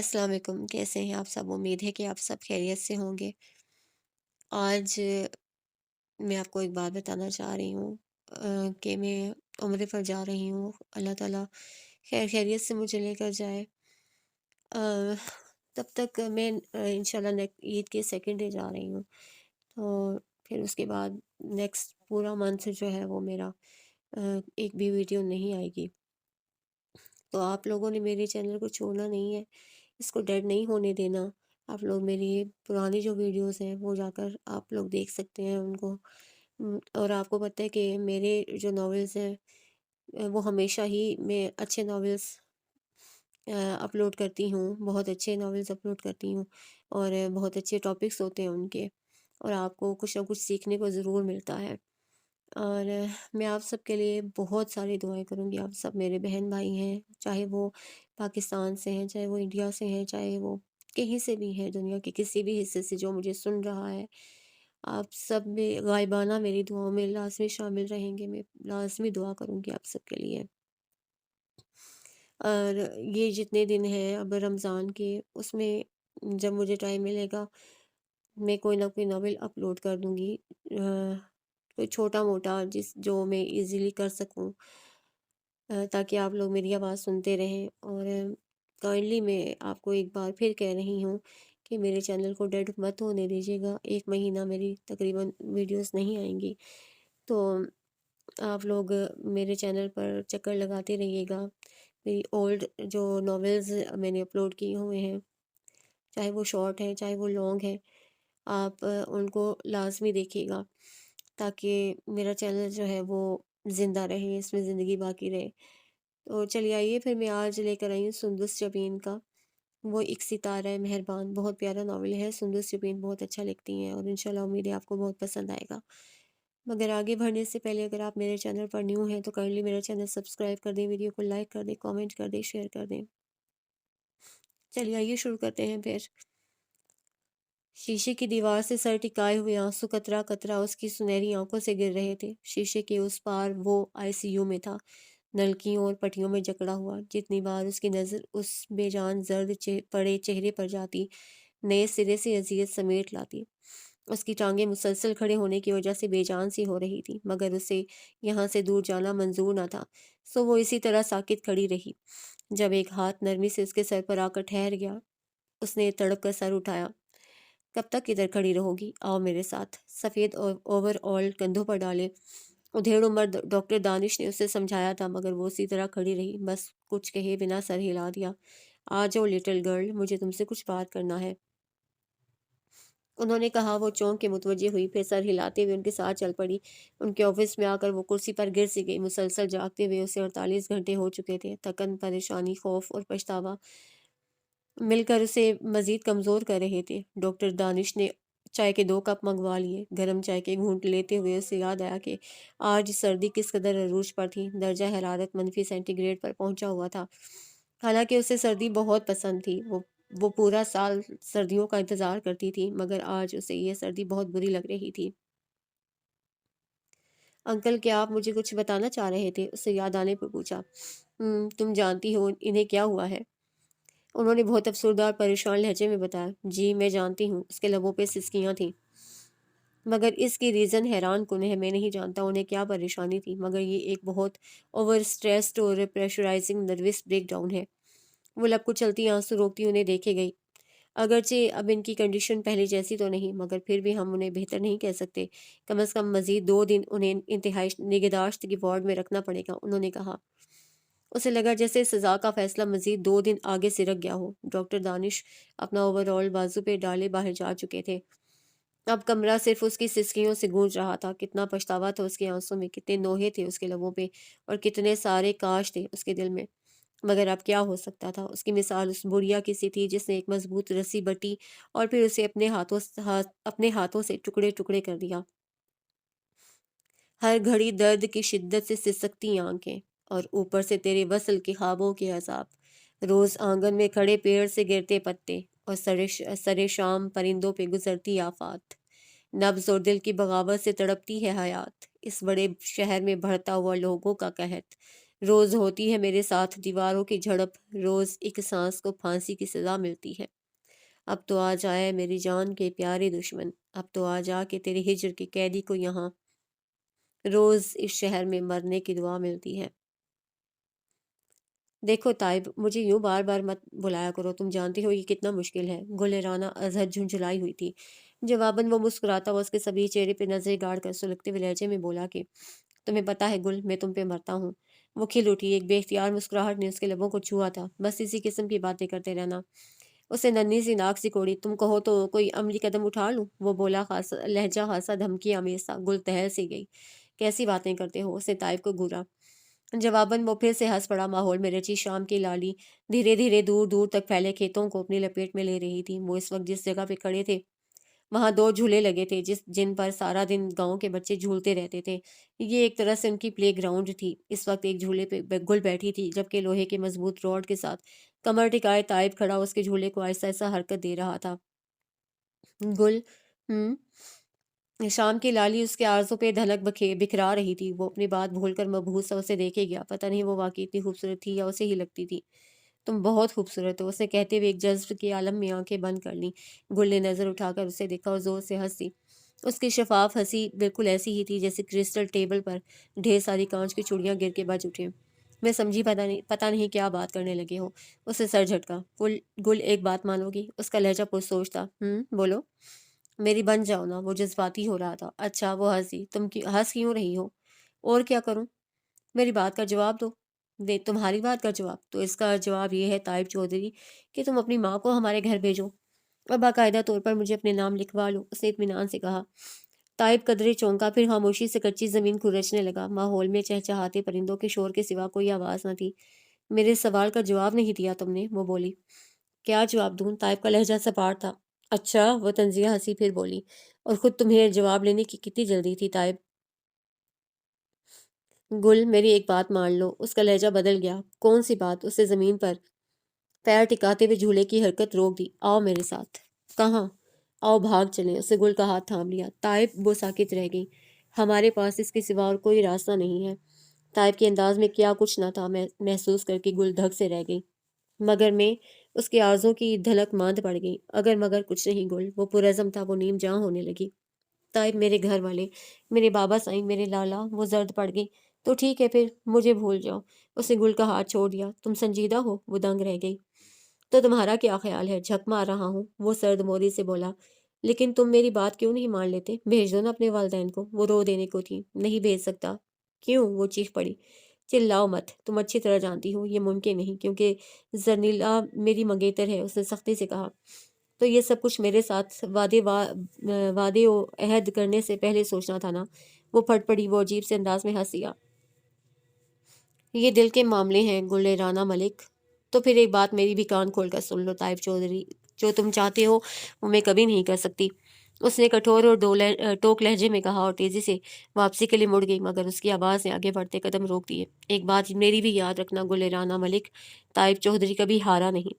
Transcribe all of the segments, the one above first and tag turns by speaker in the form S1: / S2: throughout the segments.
S1: السلام علیکم، کیسے ہیں آپ سب؟ امید ہے کہ آپ سب خیریت سے ہوں گے۔ آج میں آپ کو ایک بات بتانا چاہ رہی ہوں کہ میں عمرے پر جا رہی ہوں۔ اللہ تعالیٰ خیر خیریت سے مجھے لے کر جائے۔ آ، تب تک میں انشاءاللہ عید کے سیکنڈ ڈے جا رہی ہوں، تو پھر اس کے بعد نیکسٹ پورا منتھ جو ہے وہ میرا ایک بھی ویڈیو نہیں آئے گی۔ تو آپ لوگوں نے میرے چینل کو چھوڑنا نہیں ہے، اس کو ڈیڈ نہیں ہونے دینا۔ آپ لوگ میری پرانی جو ویڈیوز ہیں وہ جا کر آپ لوگ دیکھ سکتے ہیں ان کو۔ اور آپ کو پتہ ہے کہ میرے جو ناولز ہیں وہ ہمیشہ ہی میں اچھے ناولز اپلوڈ کرتی ہوں، بہت اچھے ناولز اپلوڈ کرتی ہوں، اور بہت اچھے ٹاپکس ہوتے ہیں ان کے، اور آپ کو کچھ نہ کچھ سیکھنے کو ضرور ملتا ہے۔ اور میں آپ سب کے لیے بہت ساری دعائیں کروں گی۔ آپ سب میرے بہن بھائی ہیں، چاہے وہ پاکستان سے ہیں، چاہے وہ انڈیا سے ہیں، چاہے وہ کہیں سے بھی ہیں، دنیا کے کسی بھی حصے سے جو مجھے سن رہا ہے، آپ سب میں غائبانہ میری دعاؤں میں لازمی شامل رہیں گے۔ میں لازمی دعا کروں گی آپ سب کے لیے۔ اور یہ جتنے دن ہیں اب رمضان کے، اس میں جب مجھے ٹائم ملے گا میں کوئی نہ کوئی ناول اپلوڈ کر دوں گی، کوئی چھوٹا موٹا جو میں ایزیلی کر سکوں، تاکہ آپ لوگ میری آواز سنتے رہیں۔ اور کائنڈلی میں آپ کو ایک بار پھر کہہ رہی ہوں کہ میرے چینل کو ڈیڈ مت ہونے دیجیے گا۔ ایک مہینہ میری تقریباً ویڈیوز نہیں آئیں گی، تو آپ لوگ میرے چینل پر چکر لگاتے رہیے گا۔ میری اولڈ جو ناولز میں نے اپلوڈ کیے ہوئے ہیں، چاہے وہ شارٹ ہیں چاہے وہ لانگ ہیں، آپ ان کو لازمی دیکھیے گا، تاکہ میرا چینل جو ہے وہ زندہ رہے، اس میں زندگی باقی رہے۔ تو چلیے آئیے پھر میں آج لے کر آئی ہوں سندس جبین کا وہ ایک ستارہ مہربان، بہت پیارا ناول ہے۔ سندس جبین بہت اچھا لکھتی ہیں، اور انشاءاللہ امید ہے آپ کو بہت پسند آئے گا۔ مگر آگے بڑھنے سے پہلے اگر آپ میرے چینل پر نیو ہیں تو کائنڈلی میرا چینل سبسکرائب کر دیں، ویڈیو کو لائک کر دیں، کامنٹ کر دیں، شیئر کر دیں۔ چلیے آئیے شروع کرتے ہیں پھر۔ شیشے کی دیوار سے سر ٹکائے ہوئے آنسو قطرہ قطرہ اس کی سنہری آنکھوں سے گر رہے تھے۔ شیشے کے اس پار وہ ICU میں تھا، نلکیوں اور پٹیوں میں جکڑا ہوا۔ جتنی بار اس کی نظر اس بے جان زرد پڑے چہرے پر جاتی، نئے سرے سے اذیت سمیٹ لاتی۔ اس کی ٹانگیں مسلسل کھڑے ہونے کی وجہ سے بے جان سی ہو رہی تھی، مگر اسے یہاں سے دور جانا منظور نہ تھا، سو وہ اسی طرح ساکت کھڑی رہی۔ جب ایک ہاتھ نرمی سے اس کے سر پر آ کر ٹھہر گیا، اس نے تڑپ کر سر اٹھایا۔ کب تک ادھر کھڑی رہو گی؟ آؤ میرے ساتھ۔ سفید اوور آل کندھوں پر ڈالے ادھیڑ عمر ڈاکٹر دانش نے اسے سمجھایا تھا، مگر وہ اسی طرح کھڑی رہی، بس کچھ کہے بنا سر ہلا دیا۔ آ جاؤ لٹل گرل، مجھے تم سے کچھ بات کرنا ہے، انہوں نے کہا۔ وہ چونک کے متوجہ ہوئی، پھر سر ہلاتے ہوئے ان کے ساتھ چل پڑی۔ ان کے آفس میں آ کر وہ کرسی پر گر سی گئی۔ مسلسل جاگتے ہوئے اسے 48 گھنٹے ہو چکے تھے۔ تھکن، پریشانی، خوف اور پچھتاوا مل کر اسے مزید کمزور کر رہے تھے۔ ڈاکٹر دانش نے چائے کے 2 کپ منگوا لیے۔ گرم چائے کے گھونٹ لیتے ہوئے اسے یاد آیا کہ آج سردی کس قدر عروج پر تھی۔ درجہ حرارت -سینٹی گریڈ پر پہنچا ہوا تھا۔ حالانکہ اسے سردی بہت پسند تھی، وہ پورا سال سردیوں کا انتظار کرتی تھی، مگر آج اسے یہ سردی بہت بری لگ رہی تھی۔ انکل، کیا آپ مجھے کچھ بتانا چاہ رہے تھے؟ اسے یاد آنے پر پوچھا۔ تم جانتی ہو انہیں کیا ہوا ہے؟ انہوں نے بہت افسردہ اور پریشان لہجے میں بتایا۔ جی میں جانتی ہوں، اس کے لبوں پہ سسکیاں تھیں، مگر اس کی ریزن حیران کن ہے۔ میں نہیں جانتا انہیں کیا پریشانی تھی، مگر یہ ایک بہت اوور سٹریسڈ اور پریشرائزنگ نروس بریک ڈاؤن ہے۔ وہ لب کو چلتی آنسو روکتی انہیں دیکھے گئی۔ اگرچہ اب ان کی کنڈیشن پہلے جیسی تو نہیں، مگر پھر بھی ہم انہیں بہتر نہیں کہہ سکتے۔ کم از کم مزید 2 دن انہیں انتہائی نگہداشت کی وارڈ میں رکھنا پڑے گا، انہوں نے کہا۔ اسے لگا جیسے سزا کا فیصلہ مزید 2 دن آگے سرک گیا ہو۔ ڈاکٹر دانش اپنا اوور آل بازو پہ ڈالے باہر جا چکے تھے۔ اب کمرہ صرف اس کی سسکیوں سے گونج رہا تھا۔ کتنا پچھتاوا تھا اس کے آنسوں میں، کتنے نوحے تھے اس کے لبوں پہ، اور کتنے سارے کاش تھے اس کے دل میں۔ مگر اب کیا ہو سکتا تھا؟ اس کی مثال اس بڑھیا کی سی تھی جس نے ایک مضبوط رسی بٹی اور پھر اسے اپنے ہاتھوں سے ٹکڑے ٹکڑے کر دیا۔ ہر گھڑی درد کی شدت سے سسکتی آنکھیں، اور اوپر سے تیرے وصل کے خوابوں کے عذاب۔ روز آنگن میں کھڑے پیڑ سے گرتے پتے، اور سر شام پرندوں پہ گزرتی آفات۔ نبض اور دل کی بغاوت سے تڑپتی ہے حیات۔ اس بڑے شہر میں بڑھتا ہوا لوگوں کا قحط، روز ہوتی ہے میرے ساتھ دیواروں کی جھڑپ، روز ایک سانس کو پھانسی کی سزا ملتی ہے۔ اب تو آ جائے میری جان کے پیارے دشمن، اب تو آ جا کہ تیرے ہجر کے قیدی کو یہاں روز اس شہر میں مرنے کی دعا ملتی ہے۔ دیکھو طائب، مجھے یوں بار بار مت بلایا کرو، تم جانتی ہو یہ کتنا مشکل ہے۔ گل رانا ازہر جھنجھلائی ہوئی تھی۔ جواباً وہ مسکراتا ہوا اس کے سبھی چہرے پہ نظریں گاڑ کر سلگتے ہوئے لہجے میں بولا کہ تمہیں پتہ ہے گل، میں تم پہ مرتا ہوں۔ وہ کھل اٹھی، ایک بے اختیار مسکراہٹ نے اس کے لبوں کو چھوا تھا۔ بس اسی قسم کی باتیں کرتے رہنا۔ اسے ننھی سی ناک سکوڑی، تم کہو تو کوئی عملی قدم اٹھا لوں؟ وہ بولا، خاصا لہجہ خاصا دھمکی آمیز تھا۔ گل تہل سی گئی۔ کیسی باتیں کرتے ہو؟ اسے طائب کو گھورا۔ جواباً وہ پھر سے ہنس پڑا۔ ماحول میں رچی شام کی لالی دھیرے دھیرے دور دور تک پھیلے کھیتوں کو اپنی لپیٹ میں لے رہی تھی۔ وہ اس وقت جس جگہ پہ کھڑے تھے وہاں دو جھولے لگے تھے جن پر سارا دن گاؤں کے بچے جھولتے رہتے تھے۔ یہ ایک طرح سے ان کی پلے گراؤنڈ تھی۔ اس وقت ایک جھولے پہ گل بیٹھی تھی، جبکہ لوہے کے مضبوط راڈ کے ساتھ کمر ٹکائے طائب کھڑا اس کے جھولے کو آہستہ آہستہ حرکت دے رہا تھا۔ گل ہم شام کی لالی اس کے عارضوں پہ دھنک بکھرا رہی تھی۔ وہ اپنی بات بھول کر مبہوت سا اسے دیکھے گیا۔ پتہ نہیں وہ واقعی اتنی خوبصورت تھی یا اسے ہی لگتی تھی۔ تم بہت خوبصورت ہو، اسے کہتے ہوئے ایک جذب کے عالم میں آنکھیں بند کر لیں۔ گل نے نظر اٹھا کر اسے دیکھا اور زور سے ہنسی۔ اس کی شفاف ہنسی بالکل ایسی ہی تھی جیسے کرسٹل ٹیبل پر ڈھیر ساری کانچ کی چوڑیاں گر کے بج اٹھیں۔ میں سمجھی، پتہ نہیں کیا بات کرنے لگے ہو۔ اسے سر جھٹکا۔ گل ایک بات مانو گی؟ اس کا لہجہ پرسوچ تھا۔ بولو۔ میری بن جاؤ نا۔ وہ جذباتی ہو رہا تھا۔ اچھا، وہ ہنسی۔ تم ہنس کیوں رہی ہو؟ اور کیا کروں؟ میری بات کا جواب دو۔ تمہاری بات کا جواب؟ تو اس کا جواب یہ ہے طائب چودھری کہ تم اپنی ماں کو ہمارے گھر بھیجو اور باقاعدہ طور پر مجھے اپنے نام لکھوا لو۔ اس نے اطمینان سے کہا۔ طائب قدرے چونکا، پھر خاموشی سے کچی زمین کھرچنے لگا۔ ماحول میں چہچہاتے پرندوں کے شور کے سوا کوئی آواز نہ تھی۔ میرے سوال کا جواب نہیں دیا تم نے، وہ بولی۔ کیا جواب دوں؟ طائب کا لہجہ سپاٹ تھا۔ اچھا، وہ طنزیہ ہنسی پھر بولی۔ اور خود تمہیں جواب لینے کی کتنی جلدی تھی طائب؟ گل، میری ایک بات مان لو۔ اس کا لہجہ بدل گیا۔ کون سی بات؟ اسے زمین پر پیر ٹکاتے ہوئے جھولے کی حرکت روک دی۔ آؤ میرے ساتھ۔ کہاں؟ آؤ بھاگ چلیں۔ اسے گل کا ہاتھ تھام لیا۔ طائب وہ ساکت رہ گئی۔ ہمارے پاس اس کے سوا اور کوئی راستہ نہیں ہے۔ طائب کے انداز میں کیا کچھ نہ تھا محسوس کر کے گل دھک سے رہ گئی۔ مگر میں اس کے آرزوں کی دھلک ماند پڑ گئی۔ اگر مگر کچھ نہیں گل، وہ پرعزم تھا۔ وہ نیم جاں ہونے لگی۔ طائب، میرے گھر والے، میرے بابا سائیں، میرے لالا، وہ زرد پڑ گئی۔ تو ٹھیک ہے پھر، مجھے بھول جاؤ۔ اسے گل کا ہاتھ چھوڑ دیا۔ تم سنجیدہ ہو؟ وہ دنگ رہ گئی۔ تو تمہارا کیا خیال ہے؟ جھک مار رہا ہوں، وہ سرد موری سے بولا۔ لیکن تم میری بات کیوں نہیں مان لیتے؟ بھیج دو نا اپنے والدین کو۔ وہ رو دینے کو تھی۔ نہیں بھیج سکتا۔ کیوں؟ وہ چیخ پڑی۔ چلاؤ مت، تم اچھی طرح جانتی ہو یہ ممکن نہیں، کیونکہ زرنیلا میری منگیتر ہے، اس نے سختی سے کہا۔ تو یہ سب کچھ میرے ساتھ وعدے و عہد کرنے سے پہلے سوچنا تھا نا؟ وہ پھٹ پڑی۔ وہ عجیب سے انداز میں ہنس دیا۔ یہ دل کے معاملے ہیں گل رانا ملک۔ تو پھر ایک بات میری بھی کان کھول کر سن لو طائب چودھری، جو تم چاہتے ہو وہ میں کبھی نہیں کر سکتی۔ اس نے کٹھور اور ٹوک لہجے میں کہا اور تیزی سے واپسی کے لیے مڑ گئی، مگر اس کی آواز نے آگے بڑھتے قدم روک دیے۔ ایک بات میری بھی یاد رکھنا گل رانا ملک، طائب چودھری کبھی ہارا نہیں۔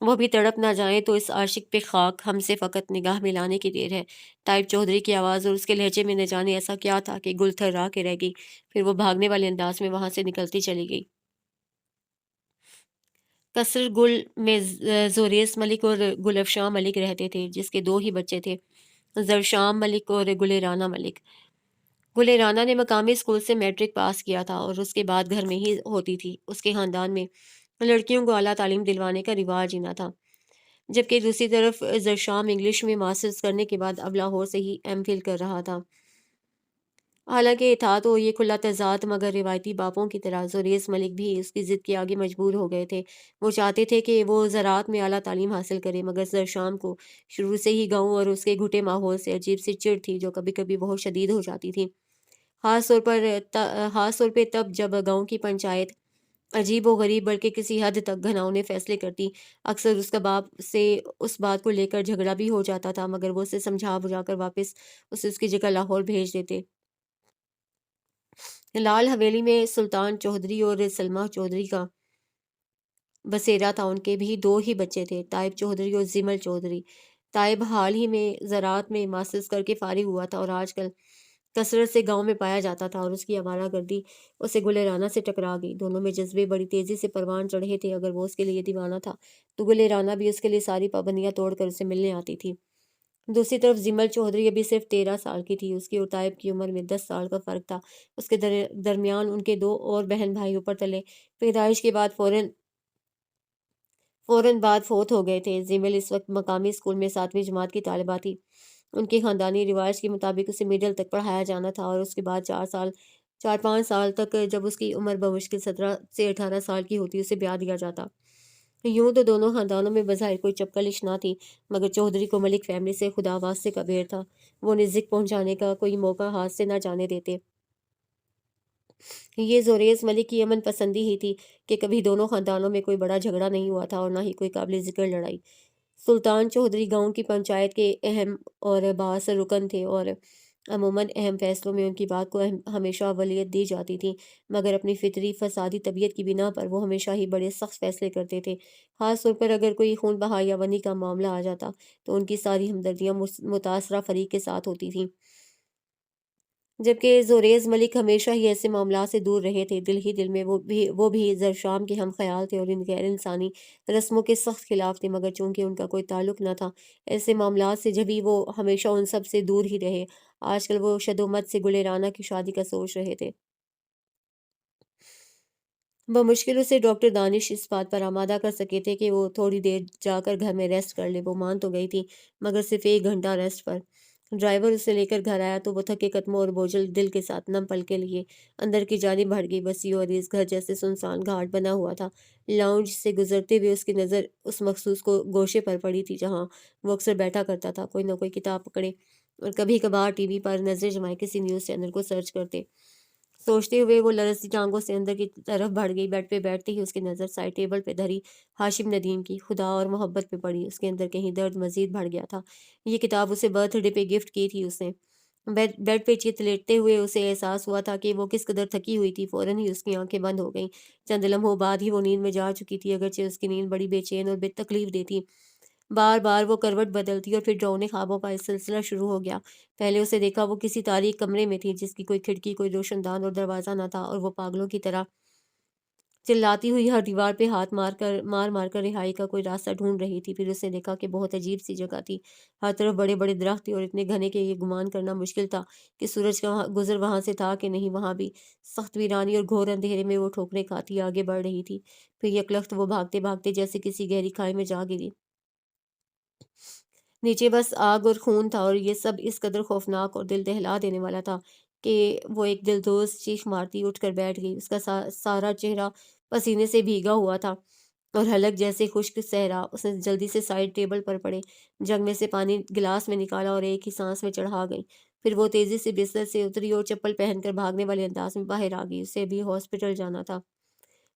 S1: وہ بھی تڑپ نہ جائیں تو اس عاشق پہ خاک، ہم سے فقط نگاہ ملانے کی دیر ہے۔ طائب چودھری کی آواز اور اس کے لہجے میں نہ جانے ایسا کیا تھا کہ گل تھرا کے رہ گئی۔ پھر وہ بھاگنے والے انداز میں وہاں سے نکلتی چلی گئی۔ قصر گل میں زوریس ملک اور گل افشاں ملک رہتے تھے، جس کے دو ہی بچے تھے، زرشام ملک اور گل رانا ملک۔ گل رانا نے مقامی اسکول سے میٹرک پاس کیا تھا اور اس کے بعد گھر میں ہی ہوتی تھی۔ اس کے خاندان میں لڑکیوں کو اعلیٰ تعلیم دلوانے کا رواج ہی نہ تھا، جبکہ دوسری طرف زرشام انگلش میں ماسٹرز کرنے کے بعد اب لاہور سے ہی ایم فل کر رہا تھا۔ حالانکہ تھا تو یہ کھلا تضاد، مگر روایتی باپوں کی طرح زوریس ملک بھی اس کی ضد کے آگے مجبور ہو گئے تھے۔ وہ چاہتے تھے کہ وہ زراعت میں اعلیٰ تعلیم حاصل کرے، مگر زرشام کو شروع سے ہی گاؤں اور اس کے گھٹے ماحول سے عجیب سی چڑ تھی جو کبھی کبھی بہت شدید ہو جاتی تھی، خاص طور پہ تب جب گاؤں کی پنچایت عجیب و غریب بلکہ کسی حد تک گھناؤنے فیصلے کرتی۔ اکثر اس کا باپ سے اس بات کو لے کر جھگڑا بھی ہو جاتا تھا، مگر وہ اسے سمجھا بجھا کر واپس اس کی جگہ لاہور بھیج دیتے۔ لال حویلی میں سلطان چودھری اور سلمہ چودھری کا بسیرا تھا۔ ان کے بھی دو ہی بچے تھے، طائب چودھری اور زمل چودھری۔ طائب حال ہی میں زراعت میں ماسٹرز کر کے فارغ ہوا تھا اور آج کل کثرت سے گاؤں میں پایا جاتا تھا، اور اس کی آوارہ گردی اسے گل رانا سے ٹکرا گئی۔ دونوں میں جذبے بڑی تیزی سے پروان چڑھے تھے۔ اگر وہ اس کے لیے دیوانہ تھا تو گل رانا بھی اس کے لیے ساری پابندیاں توڑ کر اسے ملنے آتی تھی۔ دوسری طرف زمل چودھری ابھی صرف 13 سال کی تھی۔ اس کی اور طائب کی عمر میں 10 سال کا فرق تھا۔ اس کے درمیان ان کے 2 اور بہن بھائی اوپر تلے پیدائش کے بعد فوراً بعد فوت ہو گئے تھے۔ زمل اس وقت مقامی اسکول میں 7ویں جماعت کی طالبہ تھی۔ ان کی خاندانی روایت کے مطابق اسے میڈل تک پڑھایا جانا تھا، اور اس کے بعد 4-5 سال تک جب اس کی عمر بمشکل 17 سے 18 سال کی ہوتی اسے بیاہ دیا جاتا۔ یوں تو دونوں خاندانوں میں بظاہر کوئی چپکلش نہ تھی، مگر چودھری کو ملک فیملی سے خدا واسطے کا بیر تھا۔ وہ انہیں ذکر پہنچانے کا کوئی موقع ہاتھ سے نہ جانے دیتے۔ یہ زوریز ملک کی امن پسندی ہی تھی کہ کبھی دونوں خاندانوں میں کوئی بڑا جھگڑا نہیں ہوا تھا، اور نہ ہی کوئی قابل ذکر لڑائی۔ سلطان چودھری گاؤں کی پنچایت کے اہم اور بااثر رکن تھے، اور عموماً اہم فیصلوں میں ان کی بات کو ہمیشہ اولویت دی جاتی تھی، مگر اپنی فطری فسادی طبیعت کی بنا پر وہ ہمیشہ ہی بڑے سخت فیصلے کرتے تھے۔ خاص طور پر اگر کوئی خون بہا یا ونی کا معاملہ آ جاتا تو ان کی ساری ہمدردیاں متاثرہ فریق کے ساتھ ہوتی تھیں، جبکہ زوریز ملک ہمیشہ ہی ایسے معاملات سے دور رہے تھے۔ دل ہی دل میں وہ بھی زرشام کے ہم خیال تھے اور ان غیر انسانی رسموں کے سخت خلاف تھے، مگر چونکہ ان کا کوئی تعلق نہ تھا ایسے معاملات سے، جبھی وہ ہمیشہ ان سب سے دور ہی رہے۔ آج کل وہ شدومت سے گل رانا کی شادی کا سوچ رہے تھے۔ بمشکل اسے ڈاکٹر دانش اس بات پر آمادہ کر سکے تھے کہ وہ تھوڑی دیر جا کر گھر میں ریسٹ کر لے۔ وہ مان تو گئی تھی، مگر صرف 1 گھنٹہ ریسٹ پر۔ ڈرائیور اسے لے کر گھر آیا تو وہ تھکے قدموں اور بوجھل دل کے ساتھ نم پلکیں لیے اندر کی جانب بڑھ گئی۔ وسیع اور اس گھر جیسے سنسان گھاٹ بنا ہوا تھا۔ لاؤنج سے گزرتے ہوئے اس کی نظر اس مخصوص گوشے پر پڑی تھی جہاں وہ اکثر بیٹھا کرتا تھا، کوئی نہ کوئی کتاب پکڑے اور کبھی کبھار ٹی وی پر نظر جمائے کسی نیوز چینل کو سرچ کرتے۔ سوچتے ہوئے وہ لرزتی ٹانگوں سے اندر کی طرف بڑھ گئی۔ بیڈ پہ بیٹھتے ہی اس کی نظر سائڈ ٹیبل پہ دھری ہاشم ندیم کی خدا اور محبت پہ پڑی۔ اس کے اندر کہیں درد مزید بڑھ گیا تھا۔ یہ کتاب اسے برتھ ڈے پہ گفٹ کی تھی اس نے۔ بیڈ پہ چت لیٹتے ہوئے اسے احساس ہوا تھا کہ وہ کس قدر تھکی ہوئی تھی۔ فوراً ہی اس کی آنکھیں بند ہو گئیں۔ چند لمحوں بعد ہی وہ نیند میں جا چکی تھی، اگرچہ اس کی نیند بڑی بے چین اور بے تکلیف دہ تھی۔ بار بار وہ کروٹ بدلتی اور پھر ڈراؤنے خوابوں کا سلسلہ شروع ہو گیا۔ پہلے اسے دیکھا وہ کسی تاریک کمرے میں تھی جس کی کوئی کھڑکی، کوئی روشن دان اور دروازہ نہ تھا، اور وہ پاگلوں کی طرح چلاتی ہوئی ہر دیوار پہ ہاتھ مار کر رہائی کا کوئی راستہ ڈھونڈ رہی تھی۔ پھر اس نے دیکھا کہ بہت عجیب سی جگہ تھی۔ ہر طرف بڑے بڑے درخت تھے اور اتنے گھنے کہ یہ گمان کرنا مشکل تھا کہ سورج کا گزر وہاں سے تھا کہ نہیں۔ وہاں بھی سخت ویرانی اور گھور اندھیرے میں وہ ٹھوکریں کھاتی آگے بڑھ رہی تھی۔ پھر یکلخت وہ بھاگتے بھاگتے جیسے کسی گہری کھائی میں جا گری۔ نیچے بس آگ اور خون تھا، اور یہ سب اس قدر خوفناک اور دل دہلا دینے والا تھا کہ وہ ایک دلدوز چیخ مارتی اٹھ کر بیٹھ گئی۔ اس کا سارا چہرہ پسینے سے بھیگا ہوا تھا اور حلق جیسے خشک صحرا۔ اس نے جلدی سے سائڈ ٹیبل پر پڑے جگ میں سے پانی گلاس میں نکالا اور ایک ہی سانس میں چڑھا گئی۔ پھر وہ تیزی سے بستر سے اتری اور چپل پہن کر بھاگنے والے انداز میں باہر آ گئی۔ اسے بھی ہاسپٹل جانا تھا۔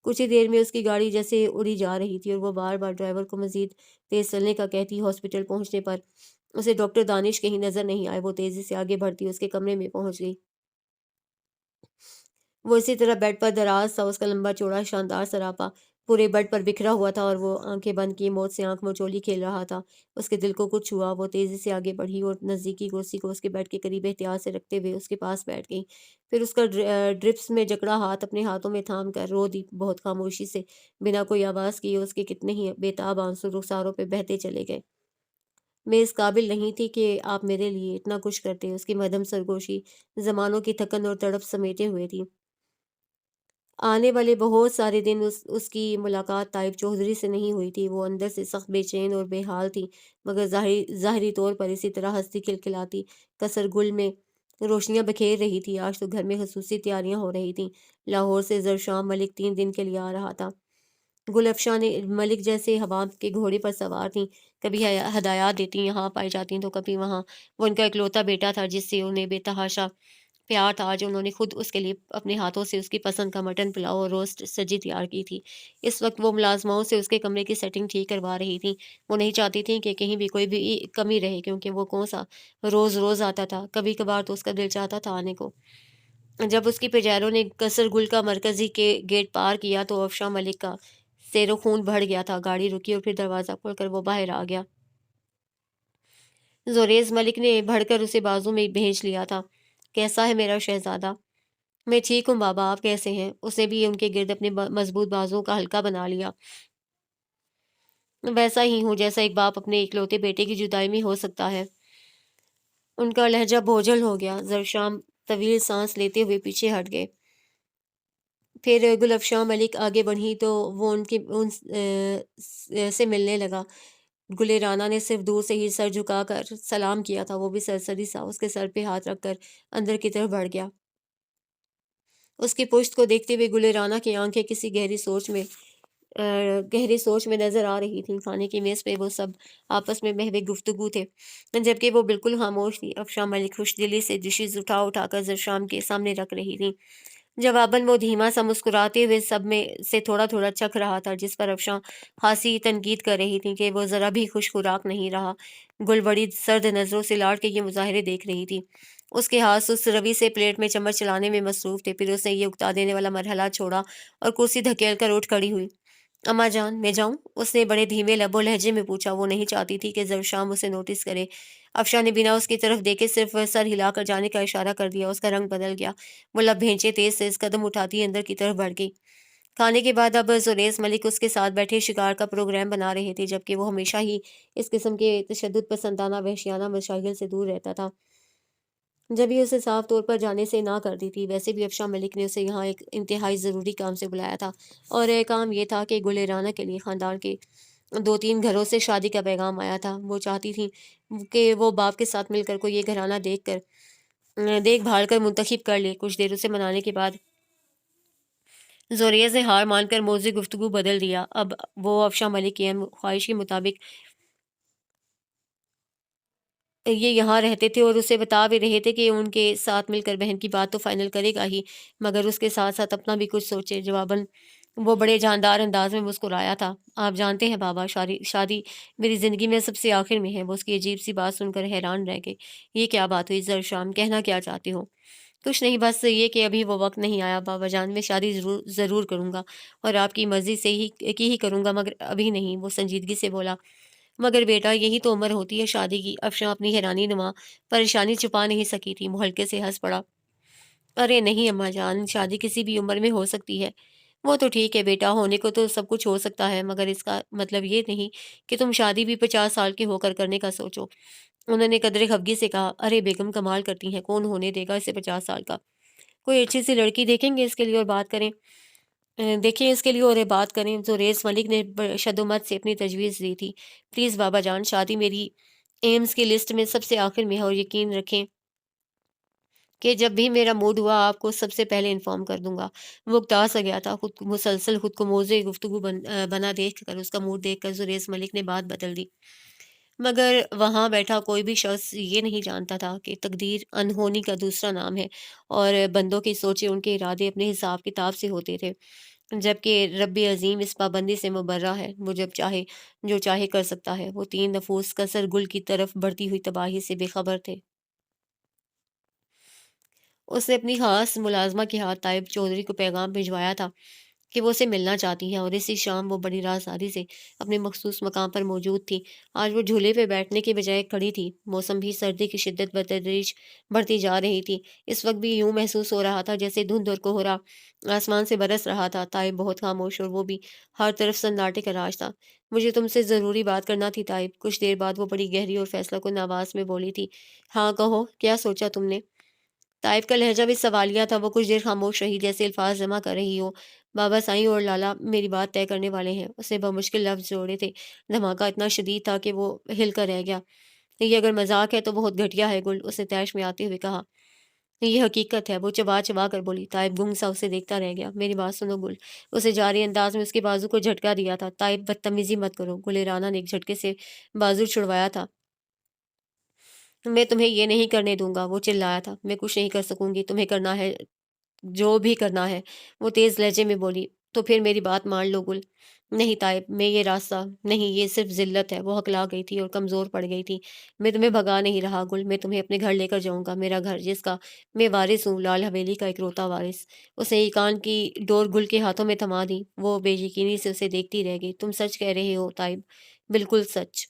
S1: کچھ ہی دیر میں اس کی گاڑی جیسے اڑی جا رہی تھی، اور وہ بار بار ڈرائیور کو مزید تیز چلنے کا کہتی۔ ہاسپٹل پہنچنے پر اسے ڈاکٹر دانش کہیں نظر نہیں آئے۔ وہ تیزی سے آگے بڑھتی اس کے کمرے میں پہنچ گئی۔ وہ اسی طرح بیڈ پر دراز تھا۔ اس کا لمبا چوڑا شاندار سراپا پورے بیڈ پر بکھرا ہوا تھا، اور وہ آنکھیں بند کیے موت سے آنکھ مچولی کھیل رہا تھا۔ اس کے دل کو کچھ ہوا۔ وہ تیزی سے آگے بڑھی اور نزدیکی کرسی کو اس کے بیڈ کے قریب احتیاط سے رکھتے ہوئے اس کے پاس بیٹھ گئی۔ پھر اس کا ڈرپس میں جکڑا ہاتھ اپنے ہاتھوں میں تھام کر رو دی بہت خاموشی سے، بنا کوئی آواز کیے۔ اس کے کتنے ہی بے تاب آنسو رخساروں پہ بہتے چلے گئے۔ میں اس قابل نہیں تھی کہ آپ میرے لیے اتنا کچھ کرتے۔ اس کی مدھم سرگوشی زمانوں کی تھکن اور تڑپ سمیٹے ہوئے تھی۔ آنے والے بہت سارے دن اس کی ملاقات طائب چودھری سے نہیں ہوئی تھی۔ وہ اندر سے سخت بے چین اور بے حال تھی، مگر ظاہری طور پر اسی طرح ہنستی کھلکھلاتی کثر گل میں روشنیاں بکھیر رہی تھی۔ آج تو گھر میں خصوصی تیاریاں ہو رہی تھیں۔ لاہور سے زرشام ملک 3 دن کے لیے آ رہا تھا۔ گل افشاں ملک جیسے ہوا کے گھوڑے پر سوار تھیں، کبھی ہدایات دیتی یہاں پائی جاتی تو کبھی وہاں۔ وہ ان کا اکلوتا بیٹا تھا جس سے انہیں بے تحاشا پیار تھا۔ آج انہوں نے خود اس کے لیے اپنے ہاتھوں سے اس کی پسند کا مٹن پلاؤ اور روسٹ سجی تیار کی تھی۔ اس وقت وہ ملازماؤں سے اس کے کمرے کی سیٹنگ ٹھیک کروا رہی تھیں۔ وہ نہیں چاہتی تھیں کہ کہیں بھی کوئی بھی کمی رہے، کیونکہ وہ کون سا روز آتا تھا۔ کبھی کبھار تو اس کا دل چاہتا تھا آنے کو۔ جب اس کی پیجیرو نے قصر گل کا مرکزی کے گیٹ پار کیا تو افشاں ملک کا سیر و خون بڑھ گیا تھا۔ گاڑی رکی اور پھر دروازہ کھول کر وہ باہر آ گیا۔ زوریز ملک نے بڑھ کر اسے بازو میں بھینچ لیا تھا۔ کیسا ہے میرا شہزادہ؟ میں ٹھیک ہوں بابا، آپ کیسے ہیں؟ اس نے بھی ان کے گرد اپنے مضبوط بازوؤں کا حلقہ بنا لیا۔ ویسا ہی ہوں جیسا ایک باپ اپنے اکلوتے بیٹے کی جدائی میں ہو سکتا ہے۔ ان کا لہجہ بوجھل ہو گیا۔ زرشام طویل سانس لیتے ہوئے پیچھے ہٹ گئے۔ پھر گل افشاں ملک آگے بڑھی تو وہ سے ملنے لگا۔ گل رانا نے صرف دور سے ہی سر جھکا کر سلام کیا تھا، وہ بھی سرسری سا اس کے سر پہ ہاتھ رکھ کر اندر کی طرف بڑھ گیا۔ اس کی پشت کو دیکھتے ہوئے گل رانا کی آنکھیں کسی گہری سوچ میں نظر آ رہی تھیں۔ کھانے کی میز پہ وہ سب آپس میں محو گفتگو تھے، جبکہ وہ بالکل خاموش تھی۔ افشاں ملک خوش دلی سے ڈشز اٹھا اٹھا کر زرشام کے سامنے رکھ رہی تھی۔ جواباً وہ دھیما سا مسکراتے ہوئے سب میں سے تھوڑا تھوڑا چکھ رہا تھا، جس پر افشاں خاصی تنقید کر رہی تھی کہ وہ ذرا بھی خوش خوراک نہیں رہا۔ گل بڑی سرد نظروں سے لاڈ کے یہ مظاہرے دیکھ رہی تھی۔ اس کے ہاتھ سست روی سے پلیٹ میں چمچ چلانے میں مصروف تھے۔ پھر اس نے یہ اکتا دینے والا مرحلہ چھوڑا اور کرسی دھکیل کر اٹھ کھڑی ہوئی۔ اماں جان، میں جاؤں؟ اس نے بڑے دھیمے لب و لہجے میں پوچھا۔ وہ نہیں چاہتی تھی کہ زرشام اسے نوٹس کرے۔ افشاں نے بنا اس کی طرف دیکھے صرف سر ہلا کر جانے کا اشارہ کر دیا۔ اس کا رنگ بدل گیا۔ وہ لب بھینچے تیز تیز قدم اٹھاتی اندر کی طرف بڑھ گئی۔ کھانے کے بعد اب زریس ملک اس کے ساتھ بیٹھے شکار کا پروگرام بنا رہے تھے، جبکہ وہ ہمیشہ ہی اس قسم کے تشدد پسندانہ وحشیانہ مشاغل سے دور رہتا تھا۔ جب یہ اسے صاف طور پر جانے سے نہ کرتی تھی۔ ویسے بھی افشاں ملک نے اسے یہاں ایک انتہائی ضروری کام سے بلایا تھا، اور کام یہ تھا کہ گل رانا کے لیے خاندان کے 2-3 گھروں سے شادی کا پیغام آیا تھا۔ وہ چاہتی تھی کہ وہ باپ کے ساتھ مل کر کوئی یہ گھرانہ دیکھ بھال کر منتخب کر لے۔ کچھ دیر اسے منانے کے بعد زوریہ سے ہار مان کر موضوع گفتگو بدل دیا۔ اب وہ افشاں ملک کی خواہش کے مطابق یہ یہاں رہتے تھے، اور اسے بتا بھی رہے تھے کہ ان کے ساتھ مل کر بہن کی بات تو فائنل کرے گا ہی، مگر اس کے ساتھ ساتھ اپنا بھی کچھ سوچے۔ جواباً وہ بڑے جاندار انداز میں مسکرایا تھا۔ آپ جانتے ہیں بابا، شادی میری زندگی میں سب سے آخر میں ہے۔ وہ اس کی عجیب سی بات سن کر حیران رہ گئے۔ یہ کیا بات ہوئی زرشام؟ کہنا کیا چاہتے ہو؟ کچھ نہیں، بس یہ کہ ابھی وہ وقت نہیں آیا بابا جان۔ میں شادی ضرور کروں گا، اور آپ کی مرضی سے ہی کروں گا، مگر ابھی نہیں۔ وہ سنجیدگی سے بولا۔ مگر بیٹا، یہی تو عمر ہوتی ہے شادی کی۔ افشاں اپنی حیرانی نما پریشانی چھپا نہیں سکی تھی۔ وہ ہلکے سے ہنس پڑا۔ ارے نہیں اماں جان، شادی کسی بھی عمر میں ہو سکتی ہے۔ وہ تو ٹھیک ہے بیٹا، ہونے کو تو سب کچھ ہو سکتا ہے، مگر اس کا مطلب یہ نہیں کہ تم شادی بھی 50 سال کے ہو کر کرنے کا سوچو۔ انہوں نے قدرے خفگی سے کہا۔ ارے بیگم کمال کرتی ہیں، کون ہونے دے گا اسے 50 سال کا؟ کوئی اچھی سی لڑکی دیکھیں گے اس کے لیے اور بات کریں۔ دیکھیں اس کے لیے اور بات کریں۔ زریس ملک نے شد و مت سے اپنی تجویز دی تھی۔ پلیز بابا جان، شادی میری ایمز کی لسٹ میں سب سے آخر میں ہے، اور یقین رکھیں کہ جب بھی میرا موڈ ہوا آپ کو سب سے پہلے انفارم کر دوں گا۔ وہ اکتا سا گیا تھا۔ مسلسل خود کو موضوع گفتگو بنا دیکھ کر، اس کا موڈ دیکھ کر زریس ملک نے بات بدل دی۔ مگر وہاں بیٹھا کوئی بھی شخص یہ نہیں جانتا تھا کہ تقدیر انہونی کا دوسرا نام ہے، اور بندوں کی سوچیں ان کے ارادے اپنے حساب کتاب سے ہوتے تھے، جبکہ رب عظیم اس پابندی سے مبرہ ہے۔ وہ جب چاہے جو چاہے کر سکتا ہے۔ وہ 3 نفوس کثر گل کی طرف بڑھتی ہوئی تباہی سے بے خبر تھے۔ اس نے اپنی خاص ملازمہ کے ہاتھ طائب چودھری کو پیغام بھجوایا تھا کہ وہ اسے ملنا چاہتی ہیں، اور اسی شام وہ بڑی رازداری سے اپنے مخصوص مقام پر موجود تھی۔ آج وہ جھولے پہ بیٹھنے کے بجائے کھڑی تھی۔ موسم بھی سردی کی شدت بتدریج بڑھتی جا رہی تھی۔ اس وقت بھی یوں محسوس ہو رہا تھا جیسے دھند اور کوہرا آسمان سے برس رہا تھا۔ طائب بہت خاموش، اور وہ بھی ہر طرف سناٹے کا راج تھا۔ مجھے تم سے ضروری بات کرنا تھی طائب۔ کچھ دیر بعد وہ بڑی گہری اور فیصلہ کن آواز میں بولی تھی۔ ہاں کہو، کیا سوچا تم نے؟ طائف کا لہجہ بھی سوالیہ تھا۔ وہ کچھ دیر خاموش رہی، جیسے الفاظ جمع کر رہی ہو۔ بابا سائیں اور لالا میری بات طے کرنے والے ہیں۔ اس نے بمشکل لفظ جوڑے تھے۔ دھماکہ اتنا شدید تھا کہ وہ ہل کر رہ گیا۔ یہ اگر مذاق ہے تو بہت گھٹیا ہے گل، اس نے طیش میں آتے ہوئے کہا۔ یہ حقیقت ہے، وہ چبا چبا کر بولی۔ طائب گنگ سا اسے دیکھتا رہ گیا۔ میری بات سنو گل، اسے جاری انداز میں اس کے بازو کو جھٹکا دیا تھا۔ طائب بدتمیزی مت کرو۔ گل رانا نے ایک جھٹکے سے بازو چھڑوایا تھا۔ میں تمہیں یہ نہیں کرنے دوں گا، وہ چلایا تھا۔ میں کچھ نہیں کر سکوں گی، تمہیں کرنا ہے جو بھی کرنا ہے، وہ تیز لہجے میں بولی۔ تو پھر میری بات مان لو گل۔ نہیں طائب، میں یہ راستہ نہیں، یہ صرف ذلت ہے۔ وہ ہکلا گئی تھی اور کمزور پڑ گئی تھی۔ میں تمہیں بھگا نہیں رہا گل، میں تمہیں اپنے گھر لے کر جاؤں گا، میرا گھر جس کا میں وارث ہوں، لال حویلی کا اکلوتا وارث۔ اس نے کان کی ڈور گل کے ہاتھوں میں تھما دی۔ وہ بے یقینی سے اسے دیکھتی رہ گئی۔ تم سچ کہہ رہے ہو طائب؟ بالکل سچ۔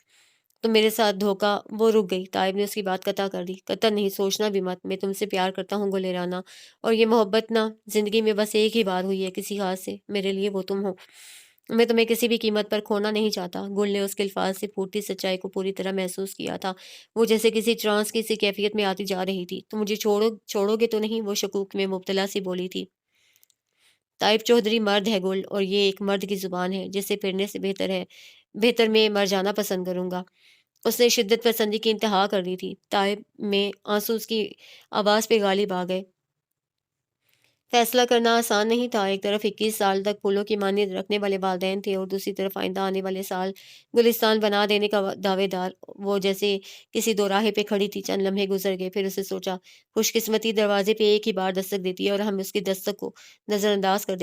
S1: تو میرے ساتھ دھوکا۔ وہ رک گئی۔ طائب نے اس کی بات قطع کر دی۔ قطع نہیں، سوچنا بھی مت، میں تم سے پیار کرتا ہوں گلے رانا، اور یہ محبت نا زندگی میں بس ایک ہی بار ہوئی ہے کسی خاص سے، میرے لیے وہ تم ہو۔ میں تمہیں کسی بھی قیمت پر کھونا نہیں چاہتا۔ گل نے اس کے الفاظ سے پھوٹتی سچائی کو پوری طرح محسوس کیا تھا۔ وہ جیسے کسی ٹرانس کی سی کیفیت میں آتی جا رہی تھی۔ تو مجھے چھوڑو گے تو نہیں؟ وہ شکوک میں مبتلا سی بولی تھی۔ طائب چودھری مرد ہے گل، اور یہ ایک مرد کی زبان ہے جسے پھرنے سے بہتر میں مر جانا پسند کروں گا۔ اس نے شدت پسندی کی انتہا کر دی تھی۔ طائب میں آنسو اس کی آواز پہ غالب آ گئے۔ فیصلہ کرنا آسان نہیں تھا۔ ایک طرف 21 سال تک پھولوں کی مانند رکھنے والے والدین تھے، اور دوسری طرف آئندہ آنے والے سال گلستان بنا دینے کا دعوے دار۔ وہ جیسے کسی دوراہے پہ کھڑی تھی۔ چند لمحے گزر گئے، پھر اسے سوچا، خوش قسمتی دروازے پہ ایک ہی بار دستک دیتی ہے، اور ہم اس کی دستک کو نظر انداز کر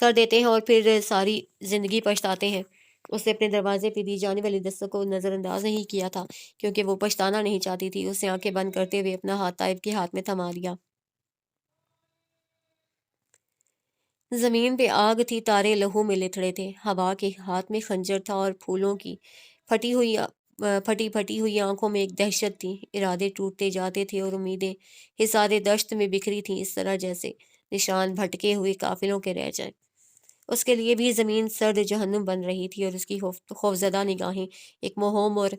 S1: دیتے ہیں اور پھر ساری زندگی پچھتاتے ہیں۔ اس نے اپنے دروازے پہ دی جانے والی دستک کو نظر انداز نہیں کیا تھا، کیونکہ وہ پچھتانا نہیں چاہتی تھی۔ اس نے آنکھیں بند کرتے ہوئے اپنا ہاتھ طائب کے ہاتھ میں تھما دیا۔ زمین پہ آگ تھی، تارے لہو میں لتڑے تھے، ہوا کے ہاتھ میں خنجر تھا، اور پھولوں کی پھٹی ہوئی آنکھوں میں ایک دہشت تھی۔ ارادے ٹوٹتے جاتے تھے اور امیدیں حصار دشت میں بکھری تھیں، اس طرح جیسے نشان بھٹکے ہوئے قافلوں کے رہ جائیں۔ اس کے لیے بھی زمین سرد جہنم بن رہی تھی، اور اس کی خوفزدہ نگاہیں ایک موہوم اور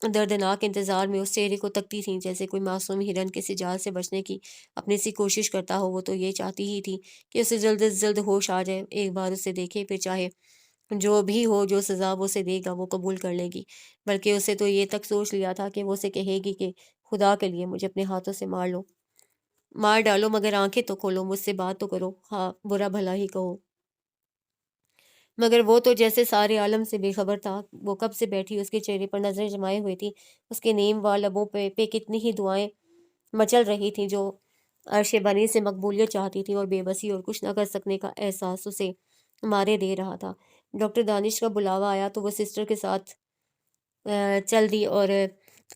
S1: دردناک انتظار میں اس چہرے کو تکتی تھیں، جیسے کوئی معصوم ہرن کسی جال سے بچنے کی اپنی سی کوشش کرتا ہو۔ وہ تو یہ چاہتی ہی تھی کہ اسے جلد از جلد ہوش آ جائے، ایک بار اسے دیکھے، پھر چاہے جو بھی ہو، جو سزا وہ اسے دے گا وہ قبول کر لے گی۔ بلکہ اسے تو یہ تک سوچ لیا تھا کہ وہ اسے کہے گی کہ خدا کے لیے مجھے اپنے ہاتھوں سے مار ڈالو، مگر آنکھیں تو کھولو، مجھ سے بات تو کرو، ہاں برا بھلا ہی کہو۔ مگر وہ تو جیسے سارے عالم سے بے خبر تھا۔ وہ کب سے بیٹھی اس کے چہرے پر نظریں جمائے ہوئی تھی۔ اس کے نیم وال لبوں پہ کتنی ہی دعائیں مچل رہی تھیں جو عرش بنی سے مقبولیت چاہتی تھی، اور بے بسی اور کچھ نہ کر سکنے کا احساس اسے مارے دے رہا تھا۔ ڈاکٹر دانش کا بلاوا آیا تو وہ سسٹر کے ساتھ چل دی، اور